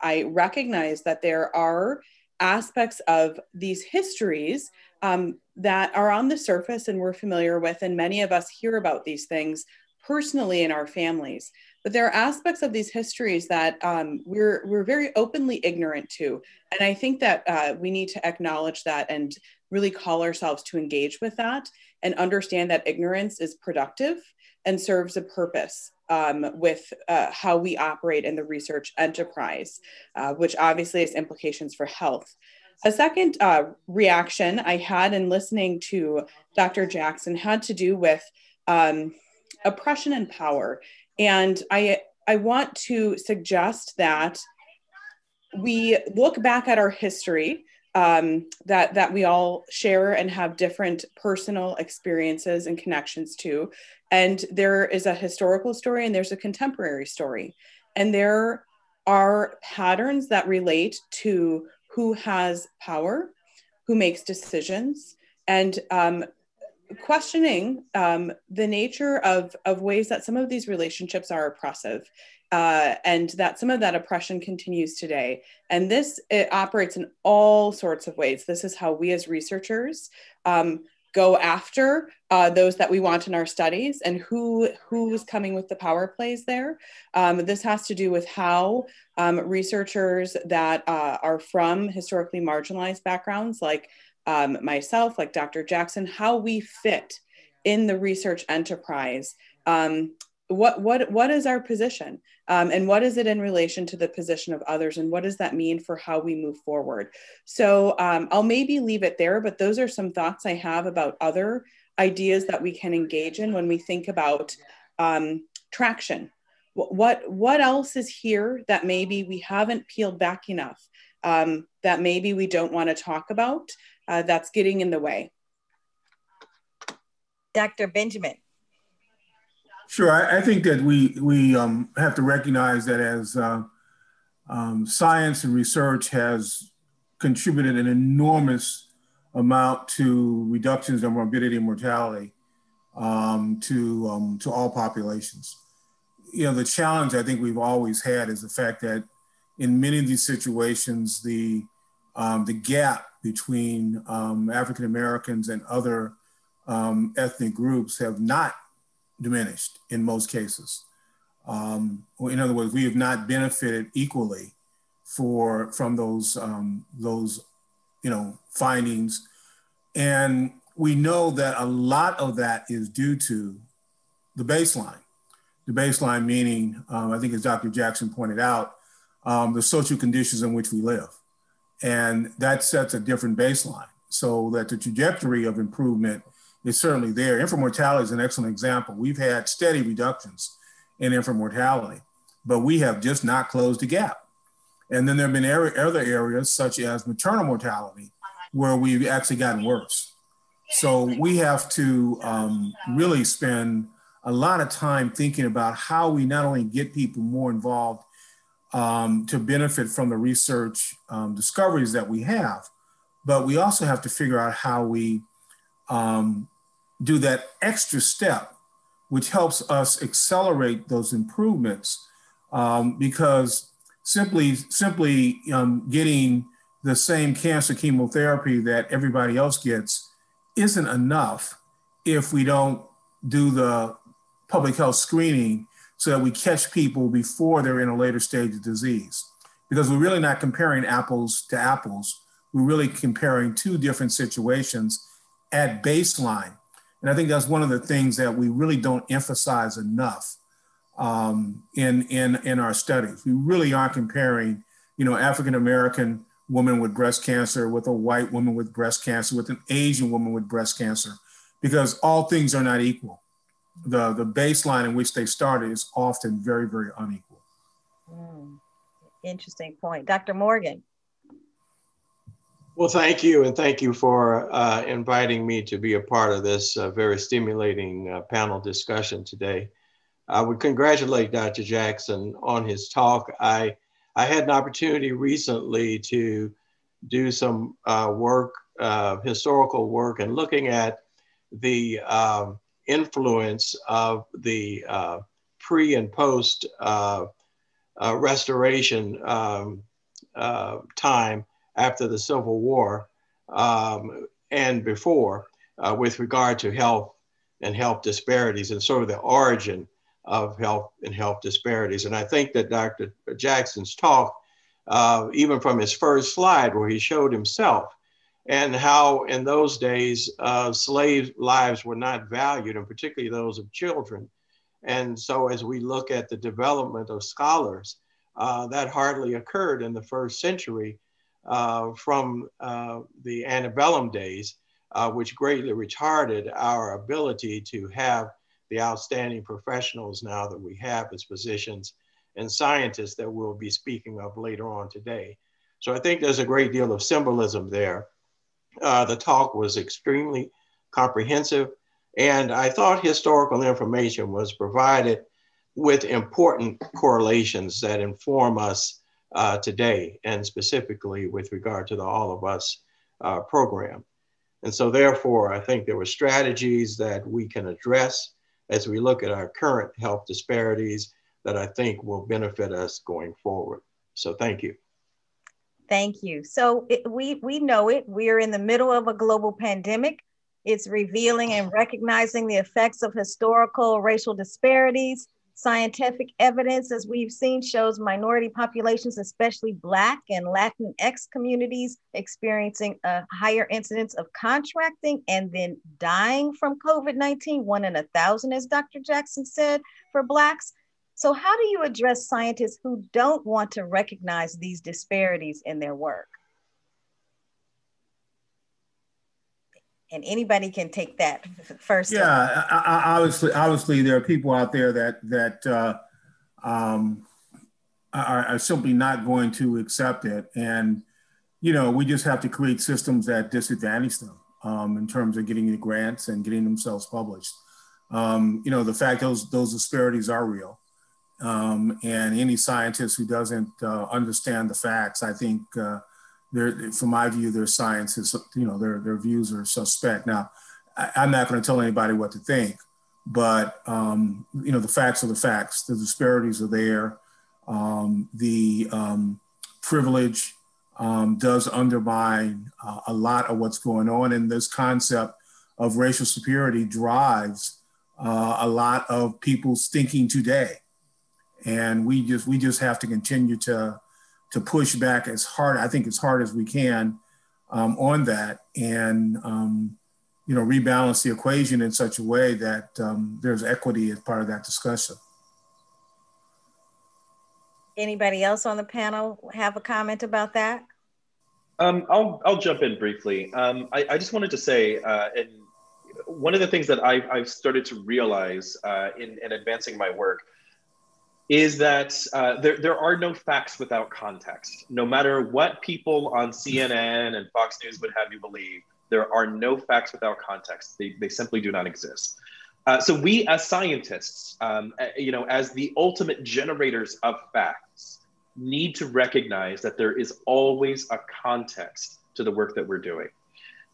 I recognize that there are aspects of these histories that are on the surface and we're familiar with, and many of us hear about these things personally in our families. But there are aspects of these histories that we're very openly ignorant to. And I think that we need to acknowledge that and really call ourselves to engage with that and understand that ignorance is productive and serves a purpose with how we operate in the research enterprise, which obviously has implications for health. A second reaction I had in listening to Dr. Jackson had to do with oppression and power. And I want to suggest that we look back at our history that we all share and have different personal experiences and connections to. And there is a historical story and there's a contemporary story. And there are patterns that relate to who has power, who makes decisions, and questioning the nature of ways that some of these relationships are oppressive, and that some of that oppression continues today. And it operates in all sorts of ways. This is how we as researchers go after those that we want in our studies and who's coming with the power plays there. This has to do with how researchers that are from historically marginalized backgrounds, like myself, like Dr. Jackson, how we fit in the research enterprise. What is our position? And what is it in relation to the position of others? And what does that mean for how we move forward? So I'll maybe leave it there, but those are some thoughts I have about other ideas that we can engage in when we think about traction. What else is here that maybe we haven't peeled back enough, that maybe we don't want to talk about, that's getting in the way? Dr. Benjamin. Sure, I think that we have to recognize that as science and research has contributed an enormous amount to reductions in morbidity and mortality to all populations. You know, the challenge I think we've always had is the fact that in many of these situations, the gap between African Americans and other ethnic groups have not diminished in most cases. In other words, we have not benefited equally from those findings, and we know that a lot of that is due to the baseline. The baseline meaning, I think as Dr. Jackson pointed out, the social conditions in which we live, and that sets a different baseline. So that the trajectory of improvement is certainly there. Infant mortality is an excellent example. We've had steady reductions in infant mortality, but we have just not closed the gap. And then there have been other areas such as maternal mortality where we've actually gotten worse. So we have to really spend a lot of time thinking about how we not only get people more involved to benefit from the research discoveries that we have, but we also have to figure out how we do that extra step, which helps us accelerate those improvements, because simply getting the same cancer chemotherapy that everybody else gets isn't enough if we don't do the public health screening so that we catch people before they're in a later stage of disease. Because we're really not comparing apples to apples. We're really comparing two different situations at baseline. And I think that's one of the things that we really don't emphasize enough in our studies. We really are comparing, African-American woman with breast cancer with a white woman with breast cancer, with an Asian woman with breast cancer, because all things are not equal. The baseline in which they started is often very, very unequal. Interesting point. Dr. Morgan. Well, thank you. And thank you for inviting me to be a part of this very stimulating panel discussion today. I would congratulate Dr. Jackson on his talk. I had an opportunity recently to do some work, historical work, and looking at the influence of the pre and post restoration time after the Civil War and before with regard to health and health disparities and sort of the origin of health and health disparities. And I think that Dr. Jackson's talk, even from his first slide where he showed himself and how in those days slave lives were not valued, and particularly those of children. And so as we look at the development of scholars, that hardly occurred in the first century from the antebellum days, which greatly retarded our ability to have the outstanding professionals now that we have as physicians and scientists that we'll be speaking of later on today. So I think there's a great deal of symbolism there. The talk was extremely comprehensive, and I thought historical information was provided with important correlations that inform us today, and specifically with regard to the All of Us program. And so therefore, I think there were strategies that we can address as we look at our current health disparities that I think will benefit us going forward. So thank you. Thank you. So we know it. We're in the middle of a global pandemic. It's revealing and recognizing the effects of historical racial disparities. Scientific evidence, as we've seen, shows minority populations, especially Black and Latinx communities, experiencing a higher incidence of contracting and then dying from COVID-19, 1 in 1,000, as Dr. Jackson said, for Blacks. So how do you address scientists who don't want to recognize these disparities in their work? And anybody can take that first. Yeah, obviously there are people out there that are simply not going to accept it. And, you know, we just have to create systems that disadvantage them in terms of getting the grants and getting themselves published. You know, the fact those disparities are real. And any scientist who doesn't understand the facts, I think, from my view, their science is, you know, their views are suspect. Now, I'm not going to tell anybody what to think, but, you know, the facts are the facts. The disparities are there. The privilege does undermine a lot of what's going on. And this concept of racial superiority drives a lot of people's thinking today. And we just have to continue to push back as hard, I think as hard as we can on that, and you know, rebalance the equation in such a way that there's equity as part of that discussion. Anybody else on the panel have a comment about that? I'll jump in briefly. I just wanted to say, and one of the things that I've started to realize in advancing my work is that there are no facts without context. No matter what people on CNN and Fox News would have you believe, there are no facts without context. They simply do not exist. So we as scientists, you know, as the ultimate generators of facts, need to recognize that there is always a context to the work that we're doing.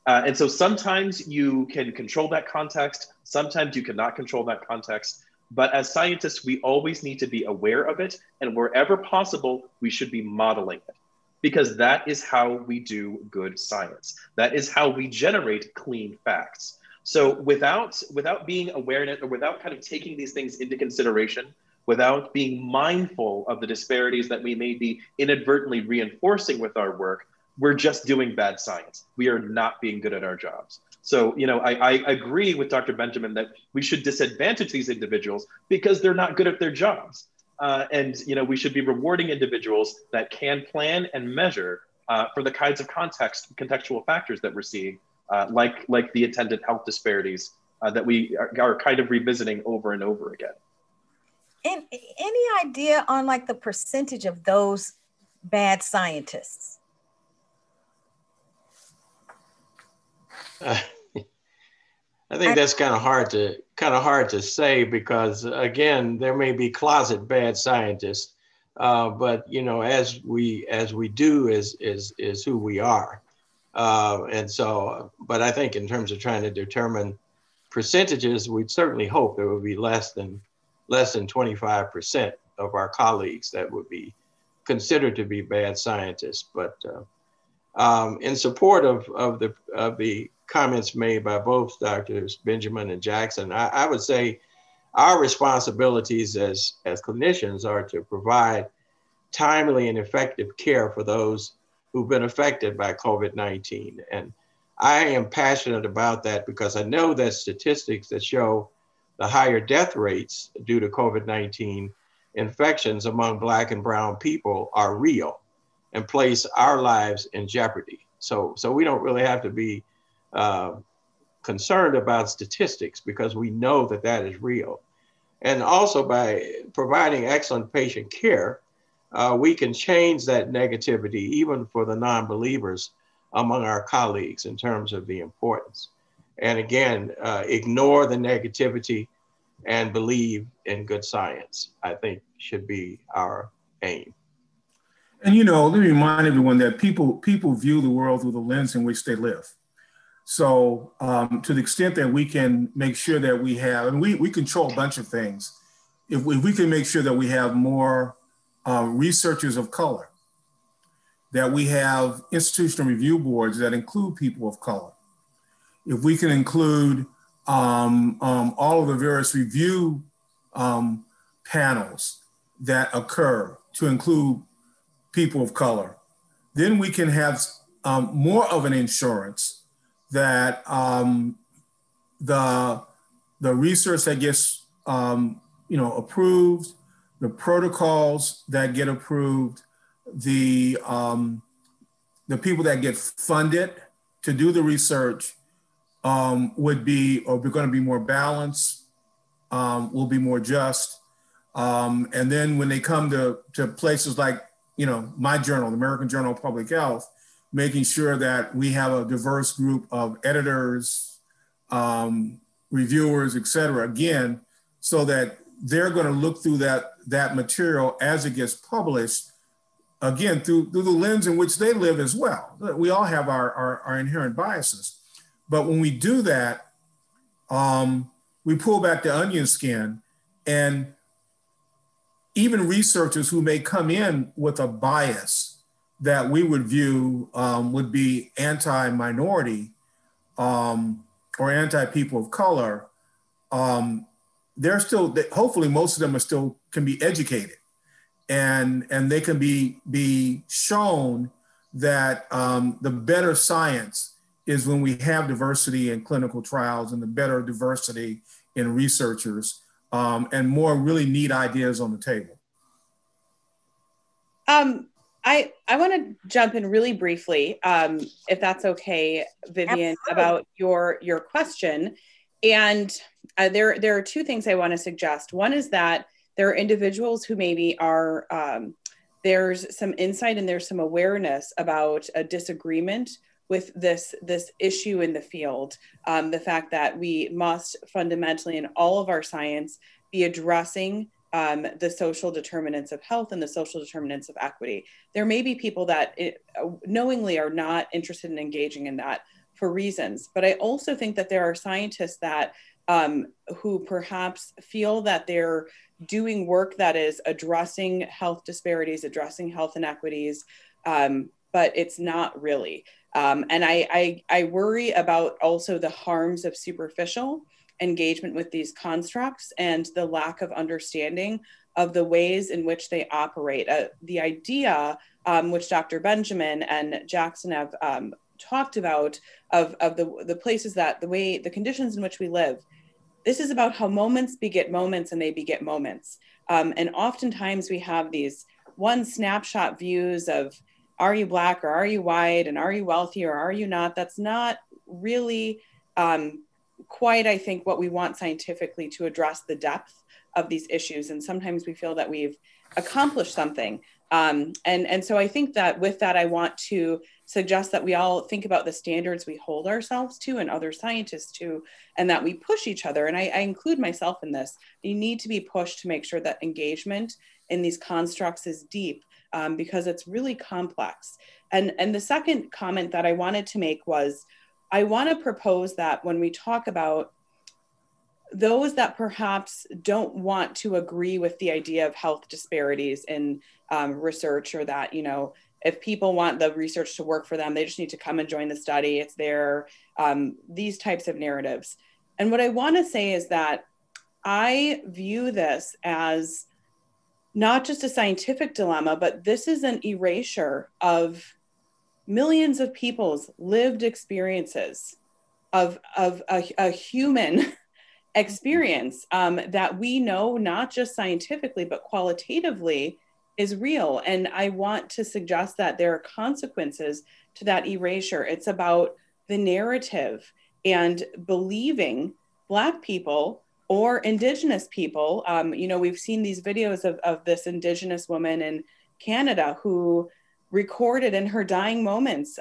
And so sometimes you can control that context, sometimes you cannot control that context. But as scientists, we always need to be aware of it, and wherever possible, we should be modeling it, because that is how we do good science. That is how we generate clean facts. So without being aware, or without kind of taking these things into consideration, without being mindful of the disparities that we may be inadvertently reinforcing with our work, we're just doing bad science. We are not being good at our jobs. So, you know, I agree with Dr. Benjamin that we should disadvantage these individuals because they're not good at their jobs. And, you know, we should be rewarding individuals that can plan and measure for the kinds of contextual factors that we're seeing, like the attendant health disparities that we are kind of revisiting over and over again. And any idea on like the percentage of those bad scientists? I think that's kind of hard to say, because again, there may be closet bad scientists, but you know, as we do is who we are, and so. But I think in terms of trying to determine percentages, we'd certainly hope there would be less than 25% of our colleagues that would be considered to be bad scientists. But in support of the comments made by both Drs. Benjamin and Jackson, I would say our responsibilities as clinicians are to provide timely and effective care for those who've been affected by COVID-19. And I am passionate about that because I know that statistics that show the higher death rates due to COVID-19 infections among Black and brown people are real and place our lives in jeopardy. So we don't really have to be concerned about statistics, because we know that is real. And also, by providing excellent patient care, we can change that negativity even for the non-believers among our colleagues in terms of the importance. And again, ignore the negativity and believe in good science, I think should be our aim. And you know, let me remind everyone that people view the world through the lens in which they live. So to the extent that we can make sure that we have, and we control a bunch of things, if we can make sure that we have more researchers of color, that we have institutional review boards that include people of color, if we can include all of the various review panels that occur to include people of color, then we can have more of an insurance that the research that gets approved, the protocols that get approved, the people that get funded to do the research would be, or we're going to be more balanced, will be more just. And then when they come to places like, my journal, the American Journal of Public Health, making sure that we have a diverse group of editors, reviewers, et cetera, again, so that they're going to look through that material as it gets published, again, through the lens in which they live as well. We all have our inherent biases. But when we do that, we pull back the onion skin, and even researchers who may come in with a bias that we would view would be anti-minority or anti-people of color, they're still, hopefully most of them can be educated, and they can be shown that the better science is when we have diversity in clinical trials, and the better diversity in researchers, and more really neat ideas on the table. I want to jump in really briefly, if that's okay, Vivian, Absolutely. About your question. And there are two things I want to suggest. One is that there are individuals who maybe are, there's some insight and there's some awareness about a disagreement with this issue in the field. The fact that we must fundamentally in all of our science be addressing the social determinants of health and the social determinants of equity. There may be people that knowingly are not interested in engaging in that for reasons, but I also think that there are scientists that who perhaps feel that they're doing work that is addressing health disparities, addressing health inequities, but it's not really. And I worry about also the harms of superficial engagement with these constructs and the lack of understanding of the ways in which they operate. The idea, which Dr. Benjamin and Jackson have talked about, of the places that the conditions in which we live, this is about how moments beget moments and they beget moments. And oftentimes we have these one snapshot views of, are you Black or are you white, and are you wealthy or are you not? That's not really quite, I think, what we want scientifically to address the depth of these issues. And sometimes we feel that we've accomplished something, And so I think that with that, I want to suggest that we all think about the standards we hold ourselves to and other scientists to, and that we push each other. And I include myself in this. You need to be pushed to make sure that engagement in these constructs is deep, because it's really complex. And the second comment that I wanted to make was, I want to propose that when we talk about those that perhaps don't want to agree with the idea of health disparities in research, or that, you know, if people want the research to work for them, they just need to come and join the study. It's there, these types of narratives. And what I want to say is that I view this as not just a scientific dilemma, but this is an erasure of millions of people's lived experiences of a human experience that we know, not just scientifically, but qualitatively, is real. And I want to suggest that there are consequences to that erasure. It's about the narrative and believing Black people or Indigenous people. You know, we've seen these videos of this Indigenous woman in Canada who recorded in her dying moments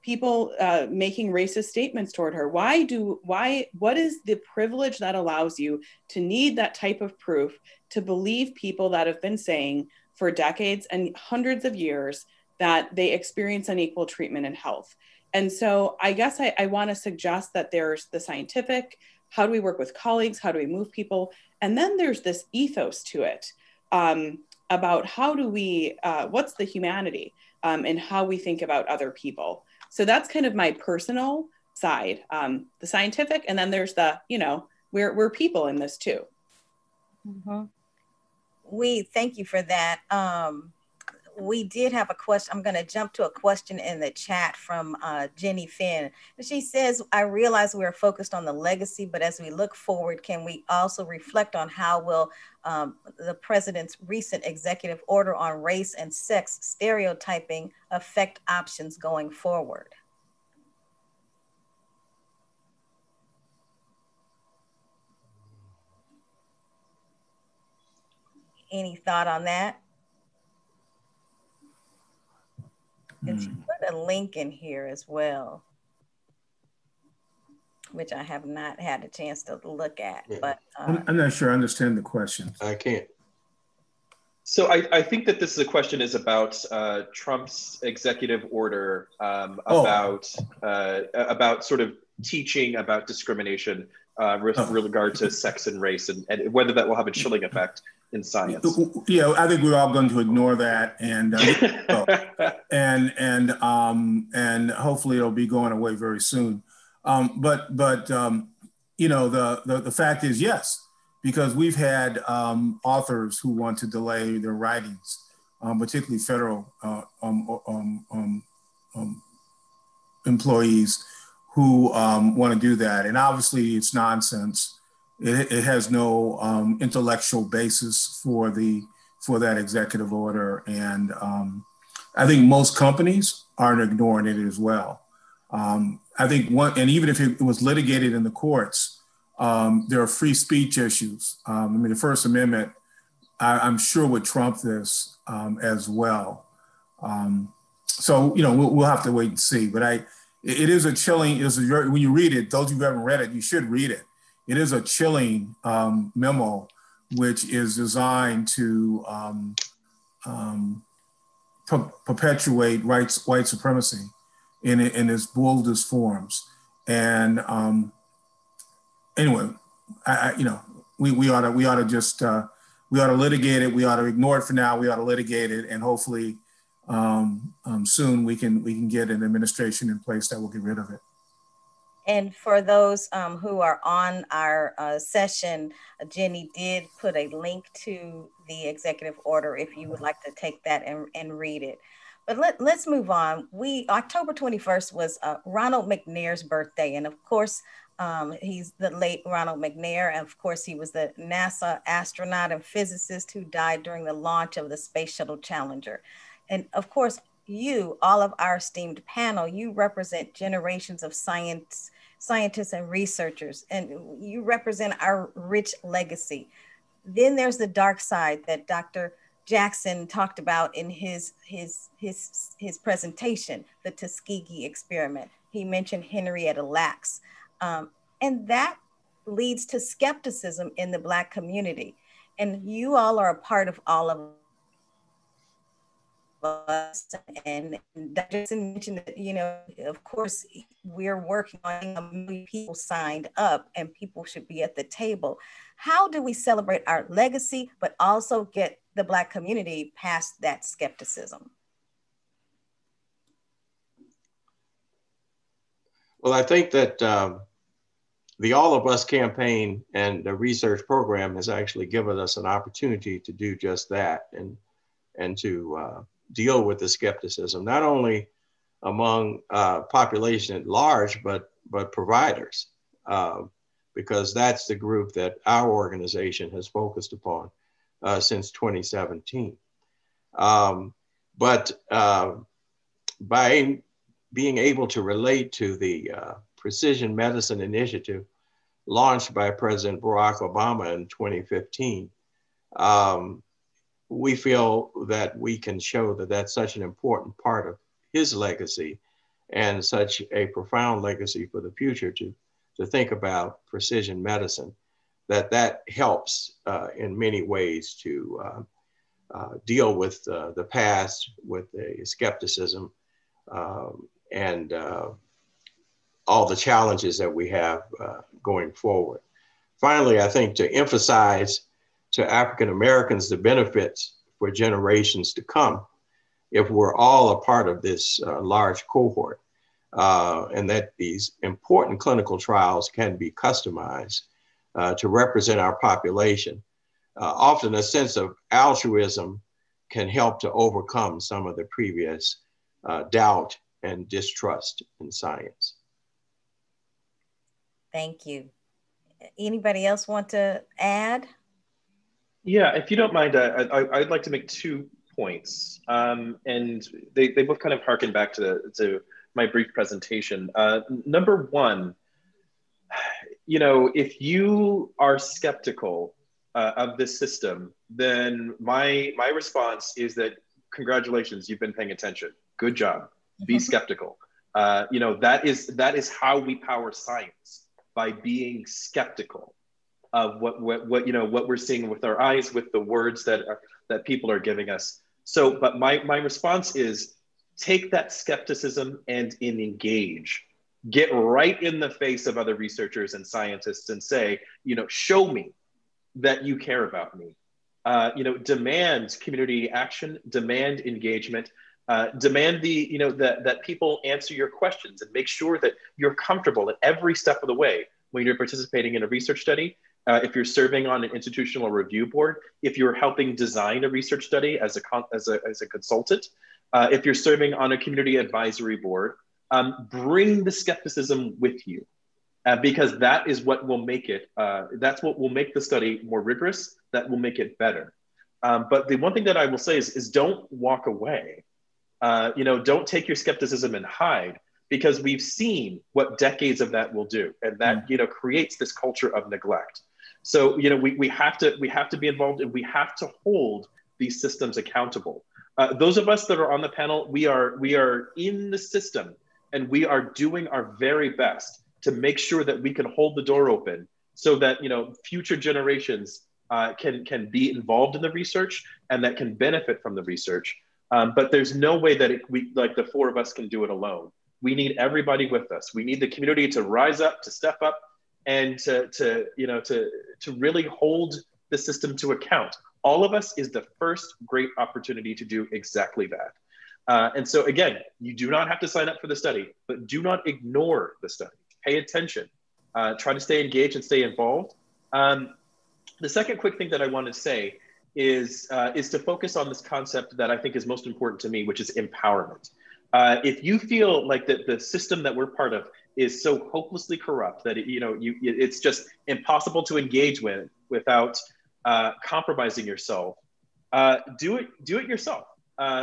people making racist statements toward her. What is the privilege that allows you to need that type of proof to believe people that have been saying for decades and hundreds of years that they experience unequal treatment in health? And so I guess I want to suggest that there's the scientific, how do we work with colleagues, how do we move people? And then there's this ethos to it, about how do we, what's the humanity, and how we think about other people. So that's kind of my personal side, the scientific, and then there's the, you know, we're people in this too. Mm-hmm. We thank you for that. We did have a question. I'm going to jump to a question in the chat from Jenny Finn. She says, I realize we're focused on the legacy, but as we look forward, can we also reflect on how will the president's recent executive order on race and sex stereotyping affect options going forward? Any thought on that? And she put a link in here as well, which I have not had a chance to look at. Yeah. But I'm not sure I understand the question. I can't. So I think that this is a question is about Trump's executive order about sort of teaching about discrimination with regard to sex and race, and whether that will have a chilling effect in science. Yeah, I think we're all going to ignore that, and and hopefully it'll be going away very soon. But you know, the fact is, yes, because we've had authors who want to delay their writings, particularly federal employees who want to do that, and obviously it's nonsense. It has no intellectual basis for that executive order, and I think most companies aren't ignoring it as well. I think and even if it was litigated in the courts, there are free speech issues. I mean, the First Amendment, I'm sure would trump this as well. So you know, we'll have to wait and see. But it is a chilling. When you read it, those who haven't read it, you should read it. It is a chilling memo, which is designed to perpetuate white supremacy in its boldest forms. And anyway, you know, we ought to just litigate it. We ought to ignore it for now. We ought to litigate it, and hopefully soon we can get an administration in place that will get rid of it. And for those who are on our session, Jenny did put a link to the executive order if you would like to take that and read it. But let's move on. October 21st was Ronald Mcnair's birthday. And of course, he's the late Ronald Mcnair. And of course, he was the NASA astronaut and physicist who died during the launch of the Space Shuttle Challenger. And of course, you, all of our esteemed panel, you represent generations of scientists and researchers, and you represent our rich legacy. Then there's the dark side that Dr. Jackson talked about in his presentation, the Tuskegee experiment. He mentioned Henrietta Lacks. And that leads to skepticism in the Black community. And you all are a part of all of us. And Dr. Jackson mentioned that, you know, of course, we're working on a million people signed up and people should be at the table. How do we celebrate our legacy, but also get the Black community past that skepticism? Well, I think that the All of Us campaign and the research program has actually given us an opportunity to do just that, and to deal with the skepticism, not only among population at large, but providers, because that's the group that our organization has focused upon since 2017. But by being able to relate to the precision medicine initiative launched by President Barack Obama in 2015, we feel that we can show that that's such an important part of his legacy and such a profound legacy for the future to think about precision medicine, that helps in many ways to deal with the past, with the skepticism, and all the challenges that we have going forward. Finally, I think to emphasize to African Americans the benefits for generations to come if we're all a part of this large cohort, and that these important clinical trials can be customized to represent our population. Often a sense of altruism can help to overcome some of the previous doubt and distrust in science. Thank you. Anybody else want to add? Yeah, if you don't mind, I'd like to make 2 points, and they both kind of harken back to my brief presentation. Number one, you know, if you are skeptical of this system, then my response is that congratulations, you've been paying attention. Good job. Be skeptical. You know, that is how we power science, by being skeptical of what you know, what we're seeing with our eyes, with the words that people are giving us. So, but my response is take that skepticism and engage. Get right in the face of other researchers and scientists and say, you know, show me that you care about me. You know, demand community action, demand engagement, demand that people answer your questions, and make sure that you're comfortable at every step of the way when you're participating in a research study. If you're serving on an institutional review board, if you're helping design a research study as a consultant, if you're serving on a community advisory board, bring the skepticism with you, because that is what will make it, that's what will make the study more rigorous, that will make it better. But the one thing that I will say is don't walk away. You know, don't take your skepticism and hide, because we've seen what decades of that will do, and that, you know, creates this culture of neglect. So, you know, we have to be involved, and we have to hold these systems accountable. Those of us that are on the panel, we are in the system, and we are doing our very best to make sure that we can hold the door open so that, you know, future generations can be involved in the research and that can benefit from the research. But there's no way that we, like the 4 of us, can do it alone. We need everybody with us. We need the community to rise up, to step up, and to really hold the system to account. All of us is the first great opportunity to do exactly that. And so again, you do not have to sign up for the study, but do not ignore the study. Pay attention. Try to stay engaged and stay involved. The second quick thing that I want to say is to focus on this concept that I think is most important to me, which is empowerment. If you feel like the system that we're part of is so hopelessly corrupt that it's just impossible to engage with without compromising yourself, do it yourself.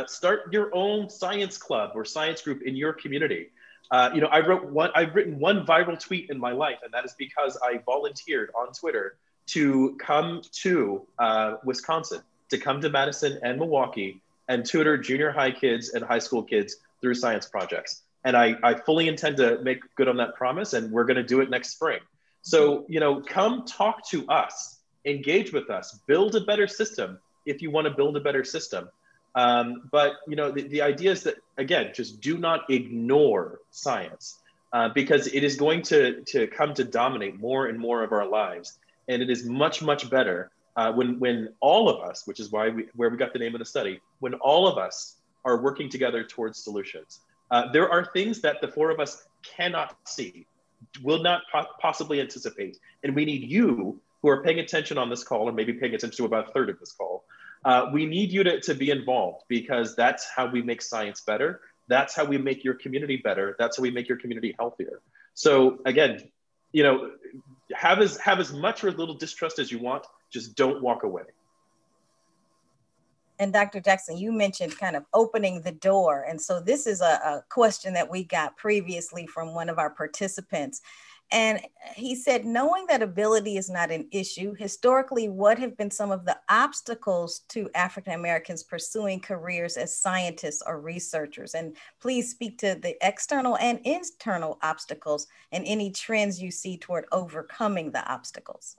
Start your own science club or science group in your community. I've written one viral tweet in my life, and that is because I volunteered on Twitter to come to Wisconsin to come to Madison and Milwaukee and tutor junior high kids and high school kids through science projects. And I fully intend to make good on that promise, and we're going to do it next spring. So, come talk to us, engage with us, build a better system if you want to build a better system. But the idea is that, again, just do not ignore science, because it is going to come to dominate more and more of our lives. And it is much, much better when all of us, which is where we got the name of the study, when all of us are working together towards solutions. There are things that the four of us cannot see, will not possibly anticipate. And we need you who are paying attention on this call, or maybe paying attention to about a third of this call. We need you to be involved, because that's how we make science better. That's how we make your community better. That's how we make your community healthier. So again, have as much or as little distrust as you want, just don't walk away. And Dr. Jackson, you mentioned kind of opening the door. And so this is a question that we got previously from one of our participants. And he said, knowing that ability is not an issue, historically, what have been some of the obstacles to African Americans pursuing careers as scientists or researchers? And please speak to the external and internal obstacles and any trends you see toward overcoming the obstacles.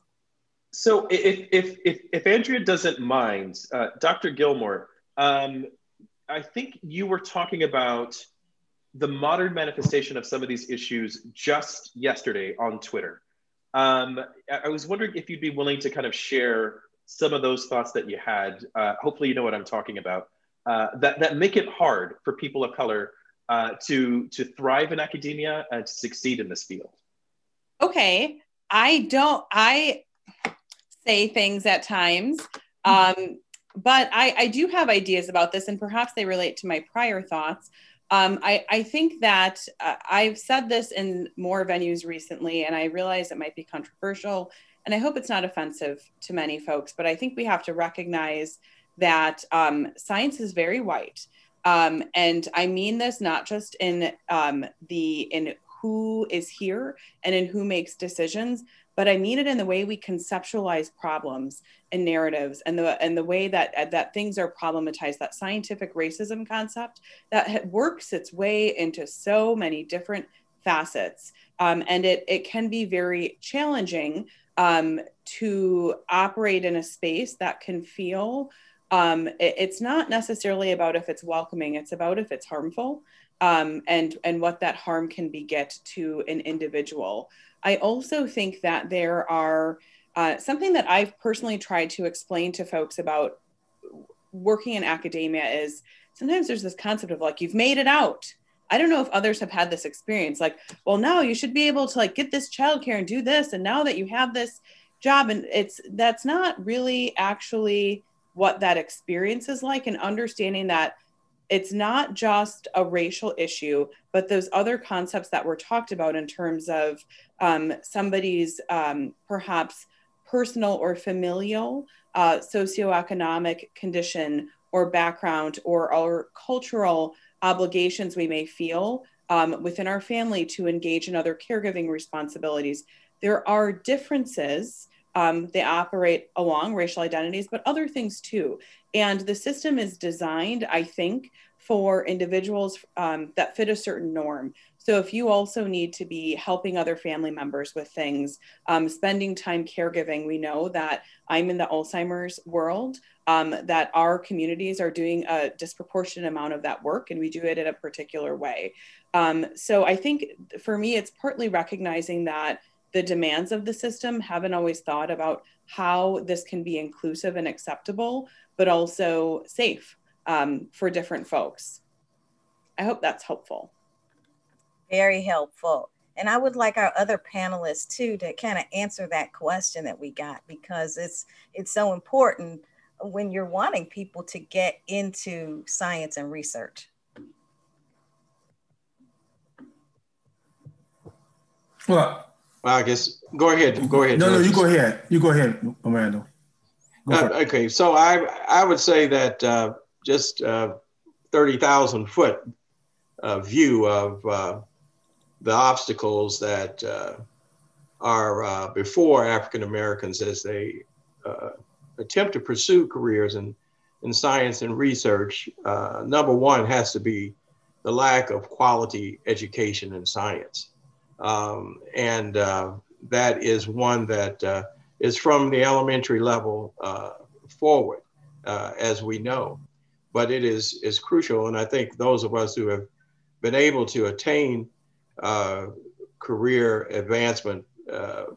So if Andrea doesn't mind, Dr. Gilmore, I think you were talking about the modern manifestation of some of these issues just yesterday on Twitter. I was wondering if you'd be willing to kind of share some of those thoughts that you had. Hopefully you know what I'm talking about, that make it hard for people of color to thrive in academia and to succeed in this field. Okay, I say things at times, but I do have ideas about this, and perhaps they relate to my prior thoughts. I think that I've said this in more venues recently, and I realize it might be controversial, and I hope it's not offensive to many folks, but I think we have to recognize that science is very white. And I mean this not just in who is here and in who makes decisions, but I mean it in the way we conceptualize problems and narratives, and the way that things are problematized. That scientific racism concept that works its way into so many different facets, and it can be very challenging to operate in a space that can feel. It's not necessarily about if it's welcoming; it's about if it's harmful, and what that harm can beget to an individual. I also think that there are something that I've personally tried to explain to folks about working in academia is sometimes there's this concept of like, you've made it out. I don't know if others have had this experience. Like, well, now you should be able to like get this childcare and do this. And now that you have this job, and that's not really actually what that experience is like, and understanding that it's not just a racial issue, but those other concepts that were talked about in terms of somebody's perhaps personal or familial socioeconomic condition or background, or cultural obligations we may feel within our family to engage in other caregiving responsibilities. There are differences. They operate along racial identities, but other things too. And the system is designed, I think, for individuals that fit a certain norm. So if you also need to be helping other family members with things, spending time caregiving, we know that I'm in the Alzheimer's world, that our communities are doing a disproportionate amount of that work, and we do it in a particular way. So I think for me, it's partly recognizing that the demands of the system haven't always thought about how this can be inclusive and acceptable, but also safe for different folks. I hope that's helpful. Very helpful. And I would like our other panelists too to kind of answer that question that we got, because it's so important when you're wanting people to get into science and research. Well, I guess, go ahead. No, you go ahead. You go ahead, Randall. Okay, so I would say that just 30,000 foot view of the obstacles that are before African Americans as they attempt to pursue careers in science and research, number one has to be the lack of quality education in science. That is one that is from the elementary level forward, as we know. But it is crucial, and I think those of us who have been able to attain career advancement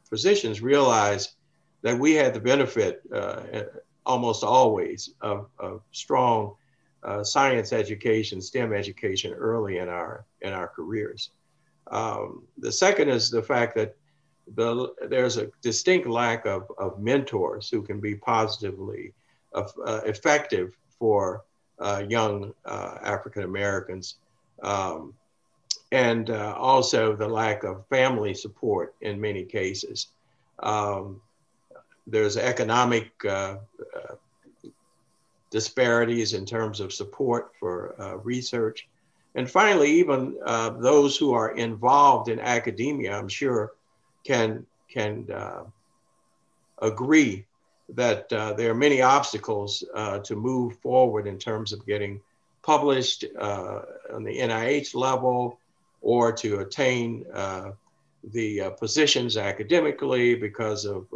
positions realize that we had the benefit almost always of strong science education, STEM education early in our careers. The second is the fact that there's a distinct lack of mentors who can be positively effective for young African Americans, and also the lack of family support in many cases. There's economic disparities in terms of support for research. And finally, even those who are involved in academia, I'm sure, can agree that there are many obstacles to move forward in terms of getting published on the NIH level or to attain the positions academically because of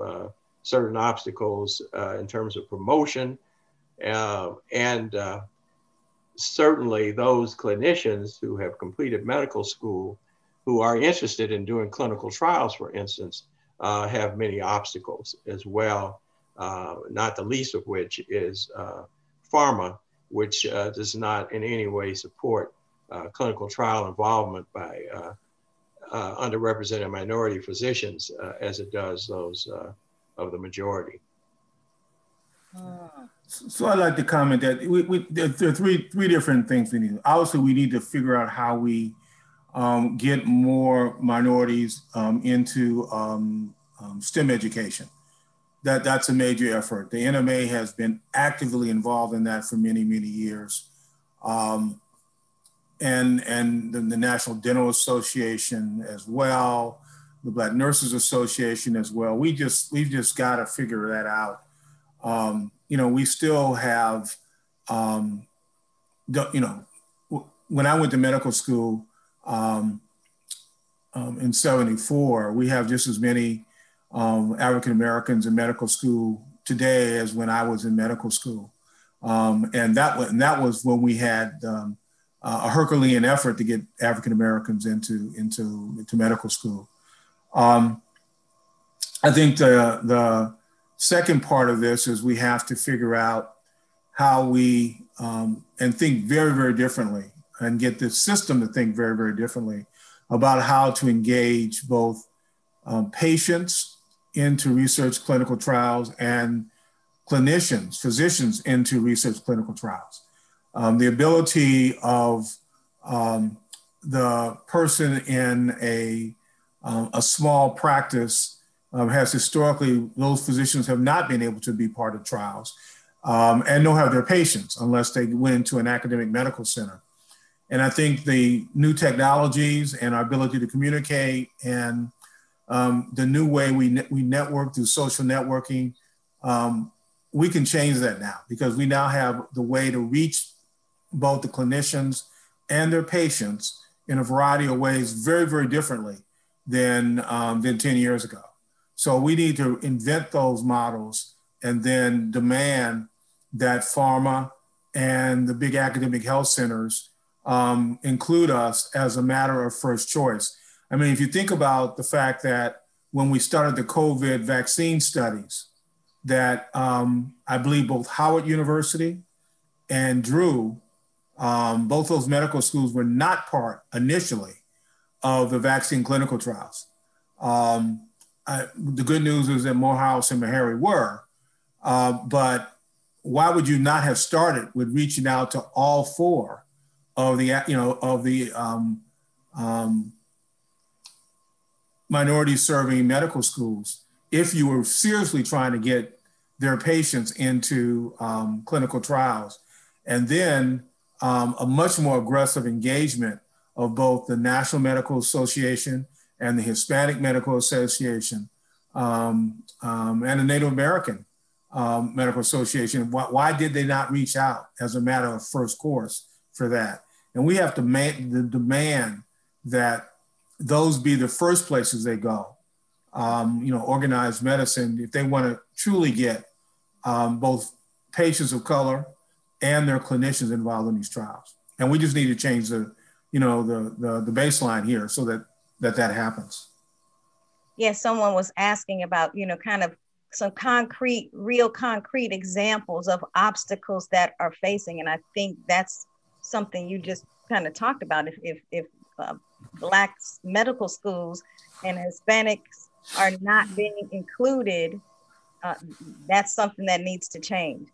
certain obstacles in terms of promotion. And certainly those clinicians who have completed medical school who are interested in doing clinical trials, for instance, have many obstacles as well, not the least of which is pharma, which does not in any way support clinical trial involvement by underrepresented minority physicians as it does those of the majority. So I'd like to comment that there are three different things we need. Obviously, we need to figure out how we get more minorities into STEM education. That's a major effort. The NMA has been actively involved in that for many, many years. And the National Dental Association as well, the Black Nurses Association as well. We've just got to figure that out. We still have, when I went to medical school in '74, we have just as many African Americans in medical school today as when I was in medical school. And that was when we had a Herculean effort to get African Americans into medical school. I think the second part of this is we have to figure out how we and think very, very differently and get the system to think very, very differently about how to engage both patients into research clinical trials and clinicians, physicians into research clinical trials. The ability of the person in a small practice has historically, those physicians have not been able to be part of trials and don't have their patients unless they went into an academic medical center. And I think the new technologies and our ability to communicate and the new way we network through social networking, we can change that now because we now have the way to reach both the clinicians and their patients in a variety of ways very, very differently than 10 years ago. So we need to invent those models and then demand that pharma and the big academic health centers include us as a matter of first choice. I mean, if you think about the fact that when we started the COVID vaccine studies, that I believe both Howard University and Drew, both those medical schools were not part initially of the vaccine clinical trials. The good news is that Morehouse and Meharry were, but why would you not have started with reaching out to all four of the, minority serving medical schools if you were seriously trying to get their patients into clinical trials? And then a much more aggressive engagement of both the National Medical Association and the Hispanic Medical Association and the Native American Medical Association. Why did they not reach out as a matter of first course for that? And we have to demand that those be the first places they go. Organized medicine, if they want to truly get both patients of color and their clinicians involved in these trials. And we just need to change the baseline here so that happens. Yes, someone was asking about, kind of some real concrete examples of obstacles that are facing. And I think that's something you just kind of talked about. If Black medical schools and Hispanics are not being included, that's something that needs to change.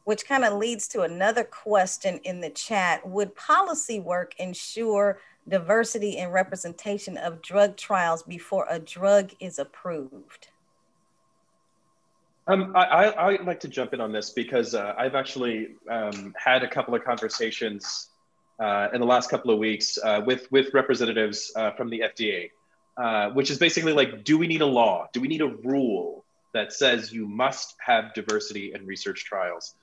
Which kind of leads to another question in the chat. Would policy work ensure diversity and representation of drug trials before a drug is approved? I'd like to jump in on this because I've actually had a couple of conversations in the last couple of weeks with representatives from the FDA, which is basically like, do we need a law? Do we need a rule that says you must have diversity in research trials?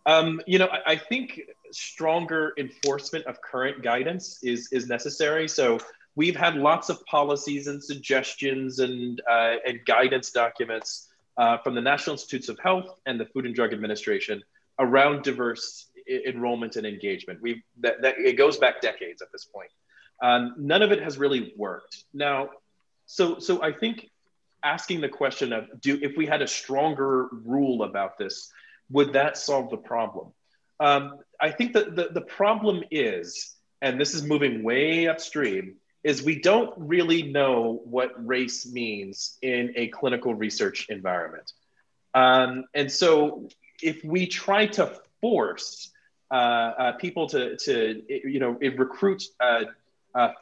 I think stronger enforcement of current guidance is necessary. So we've had lots of policies and suggestions and guidance documents from the National Institutes of Health and the Food and Drug Administration around diverse enrollment and engagement. It goes back decades at this point. None of it has really worked. Now, so I think asking the question of if we had a stronger rule about this, would that solve the problem? I think that the problem is, and this is moving way upstream, is we don't really know what race means in a clinical research environment. And so if we try to force people to recruit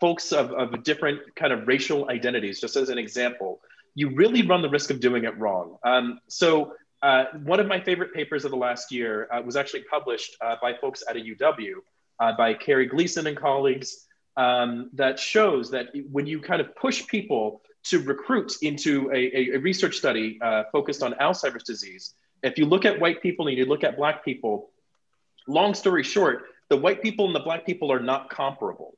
folks of different kind of racial identities, just as an example, you really run the risk of doing it wrong. One of my favorite papers of the last year was actually published by folks at a UW, by Carrie Gleason and colleagues, that shows that when you kind of push people to recruit into a research study focused on Alzheimer's disease, if you look at white people and you look at Black people, long story short, the white people and the Black people are not comparable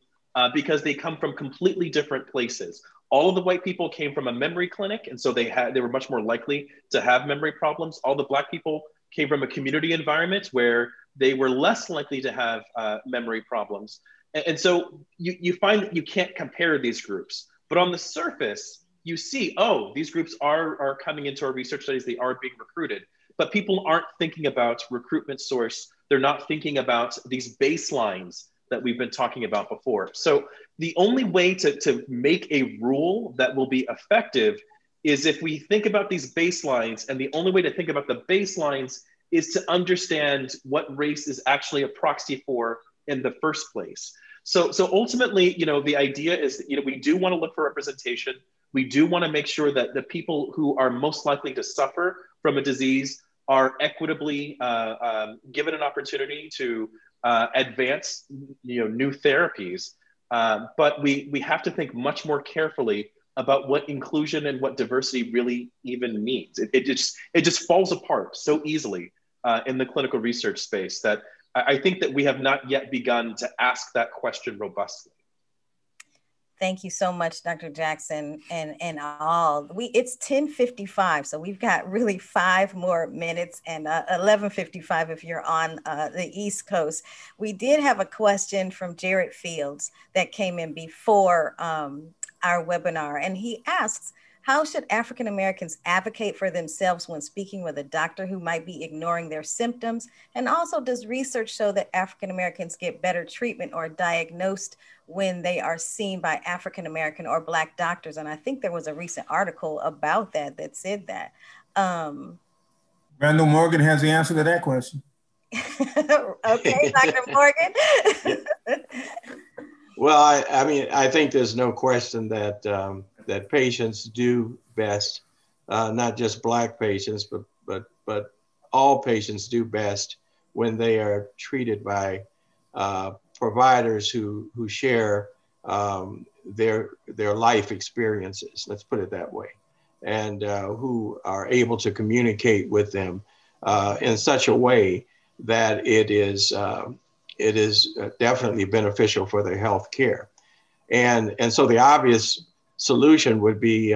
because they come from completely different places. All of the white people came from a memory clinic, and so they were much more likely to have memory problems. All the Black people came from a community environment where they were less likely to have memory problems. And so you find that you can't compare these groups. But on the surface, you see, oh, these groups are coming into our research studies, they are being recruited. But people aren't thinking about recruitment source. They're not thinking about these baselines that we've been talking about before. So the only way to make a rule that will be effective is if we think about these baselines, and the only way to think about the baselines is to understand what race is actually a proxy for in the first place. So ultimately, the idea is that, we do want to look for representation. We do want to make sure that the people who are most likely to suffer from a disease are equitably given an opportunity to advance, new therapies. But we have to think much more carefully about what inclusion and what diversity really even means. It just falls apart so easily in the clinical research space that I think that we have not yet begun to ask that question robustly. Thank you so much, Dr. Jackson, and all. It's 10:55, so we've got really 5 more minutes, and 11:55 if you're on the East Coast. We did have a question from Jared Fields that came in before our webinar, and he asks, how should African Americans advocate for themselves when speaking with a doctor who might be ignoring their symptoms? And also, does research show that African Americans get better treatment or diagnosed when they are seen by African American or Black doctors? And I think there was a recent article about that said that. Randall Morgan has the answer to that question. Okay, Dr. Morgan. Well, I think there's no question that that patients do best, not just Black patients, but all patients do best when they are treated by providers who share their life experiences. Let's put it that way. and who are able to communicate with them in such a way that it is definitely beneficial for their health care. And so the obvious solution would be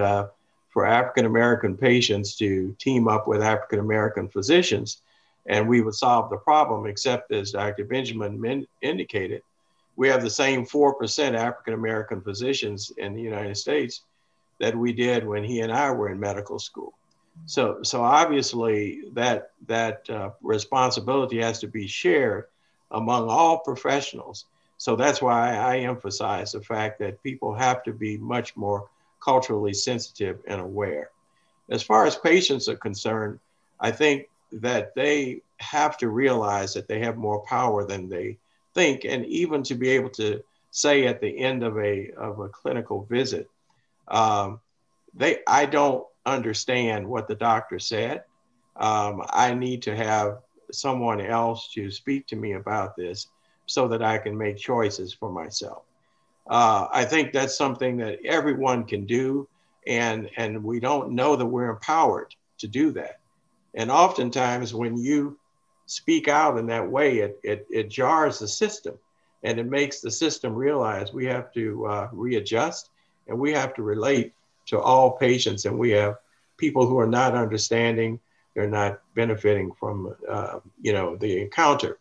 for African-American patients to team up with African-American physicians, and we would solve the problem, except as Dr. Benjamin indicated, we have the same 4% African-American physicians in the United States that we did when he and I were in medical school. So obviously that responsibility has to be shared among all professionals. So that's why I emphasize the fact that people have to be much more culturally sensitive and aware. As far as patients are concerned, I think that they have to realize that they have more power than they think, and even to be able to say at the end of a clinical visit, I don't understand what the doctor said. I need to have someone else to speak to me about this so that I can make choices for myself. I think that's something that everyone can do, and we don't know that we're empowered to do that. And oftentimes when you speak out in that way, it jars the system, and it makes the system realize we have to readjust, and we have to relate to all patients, and we have people who are not understanding, they're not benefiting from the encounter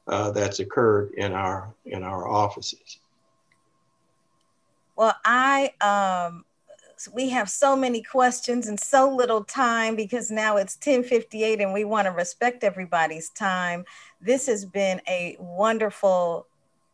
that's occurred in our offices. Well, we have so many questions and so little time because now it's 10:58 and we want to respect everybody's time. This has been a wonderful,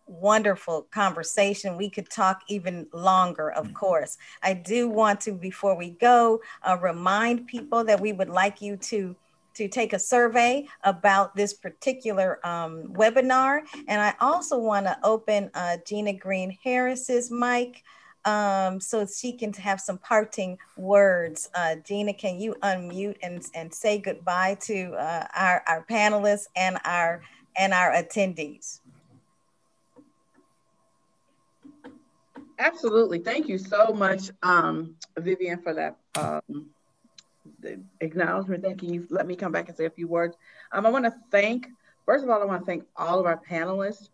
wonderful conversation. We could talk even longer, of course. I do want to, before we go, remind people that we would like you to take a survey about this particular webinar. And I also want to open Gina Green Harris's mic so she can have some parting words. Gina, can you unmute and say goodbye to our panelists and our attendees? Absolutely. Thank you so much, Vivian, for that the acknowledgement. Thank you. Let me come back and say a few words. I want to thank, first of all, I want to thank all of our panelists.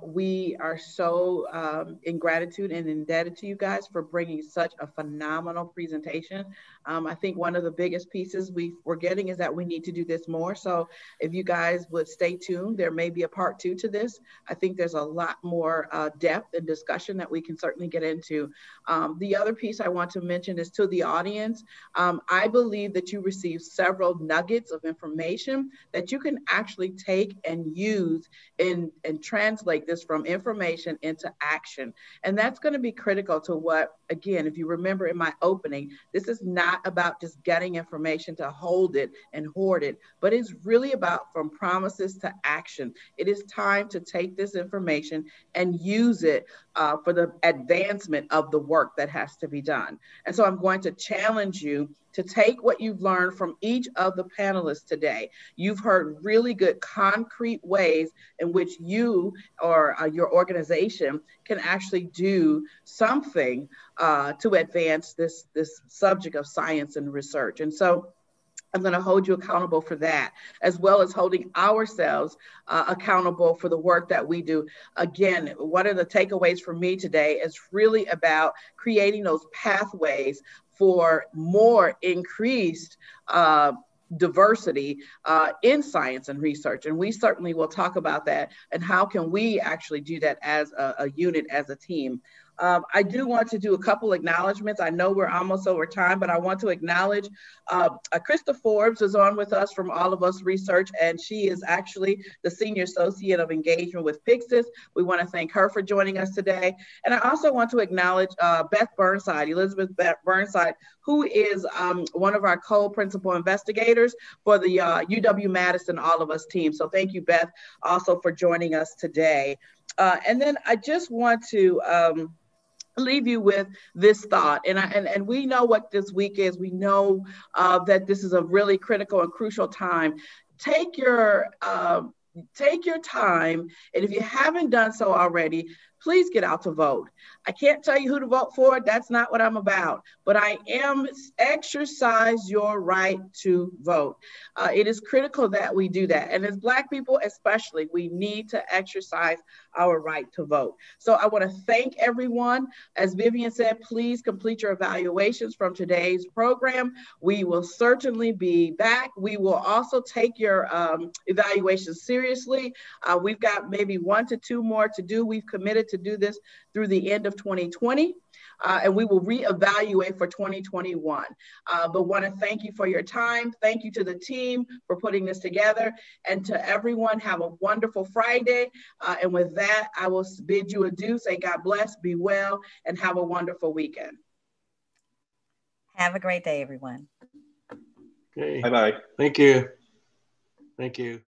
We are so in gratitude and indebted to you guys for bringing such a phenomenal presentation. I think one of the biggest pieces we're getting is that we need to do this more. So if you guys would stay tuned, there may be a part 2 to this. I think there's a lot more depth and discussion that we can certainly get into. The other piece I want to mention is to the audience. I believe that you received several nuggets of information that you can actually take and use and translate this from information into action. And that's going to be critical to what, again, if you remember in my opening, this is not about just getting information to hold it and hoard it, but it's really about from promises to action. It is time to take this information and use it for the advancement of the work that has to be done. And so I'm going to challenge you to take what you've learned from each of the panelists today. You've heard really good concrete ways in which you or your organization can actually do something to advance this subject of science and research. And so I'm going to hold you accountable for that, as well as holding ourselves accountable for the work that we do. Again, one of the takeaways for me today is really about creating those pathways for more increased diversity in science and research. And we certainly will talk about that and how can we actually do that as a unit, as a team. I do want to do a couple acknowledgments. I know we're almost over time, but I want to acknowledge Krista Forbes is on with us from All of Us Research, and she is actually the Senior Associate of Engagement with Pyxis. We want to thank her for joining us today. And I also want to acknowledge Beth Burnside, Elizabeth Burnside, who is one of our co-principal investigators for the UW-Madison All of Us team. So thank you, Beth, also for joining us today. And then I just want to leave you with this thought, and we know what this week is. We know that this is a really critical and crucial time. Take your time, and if you haven't done so already, please get out to vote. I can't tell you who to vote for. That's not what I'm about. But I am exercise your right to vote. It is critical that we do that. And as Black people especially, we need to exercise our right to vote. So I want to thank everyone. As Vivian said, please complete your evaluations from today's program. We will certainly be back. We will also take your evaluations seriously. We've got maybe 1 to 2 more to do. We've committed to do this through the end of 2020. And we will reevaluate for 2021. But want to thank you for your time. Thank you to the team for putting this together. And to everyone, have a wonderful Friday. And with that, I will bid you adieu. Say God bless, be well, and have a wonderful weekend. Have a great day, everyone. Okay. Bye-bye. Thank you. Thank you.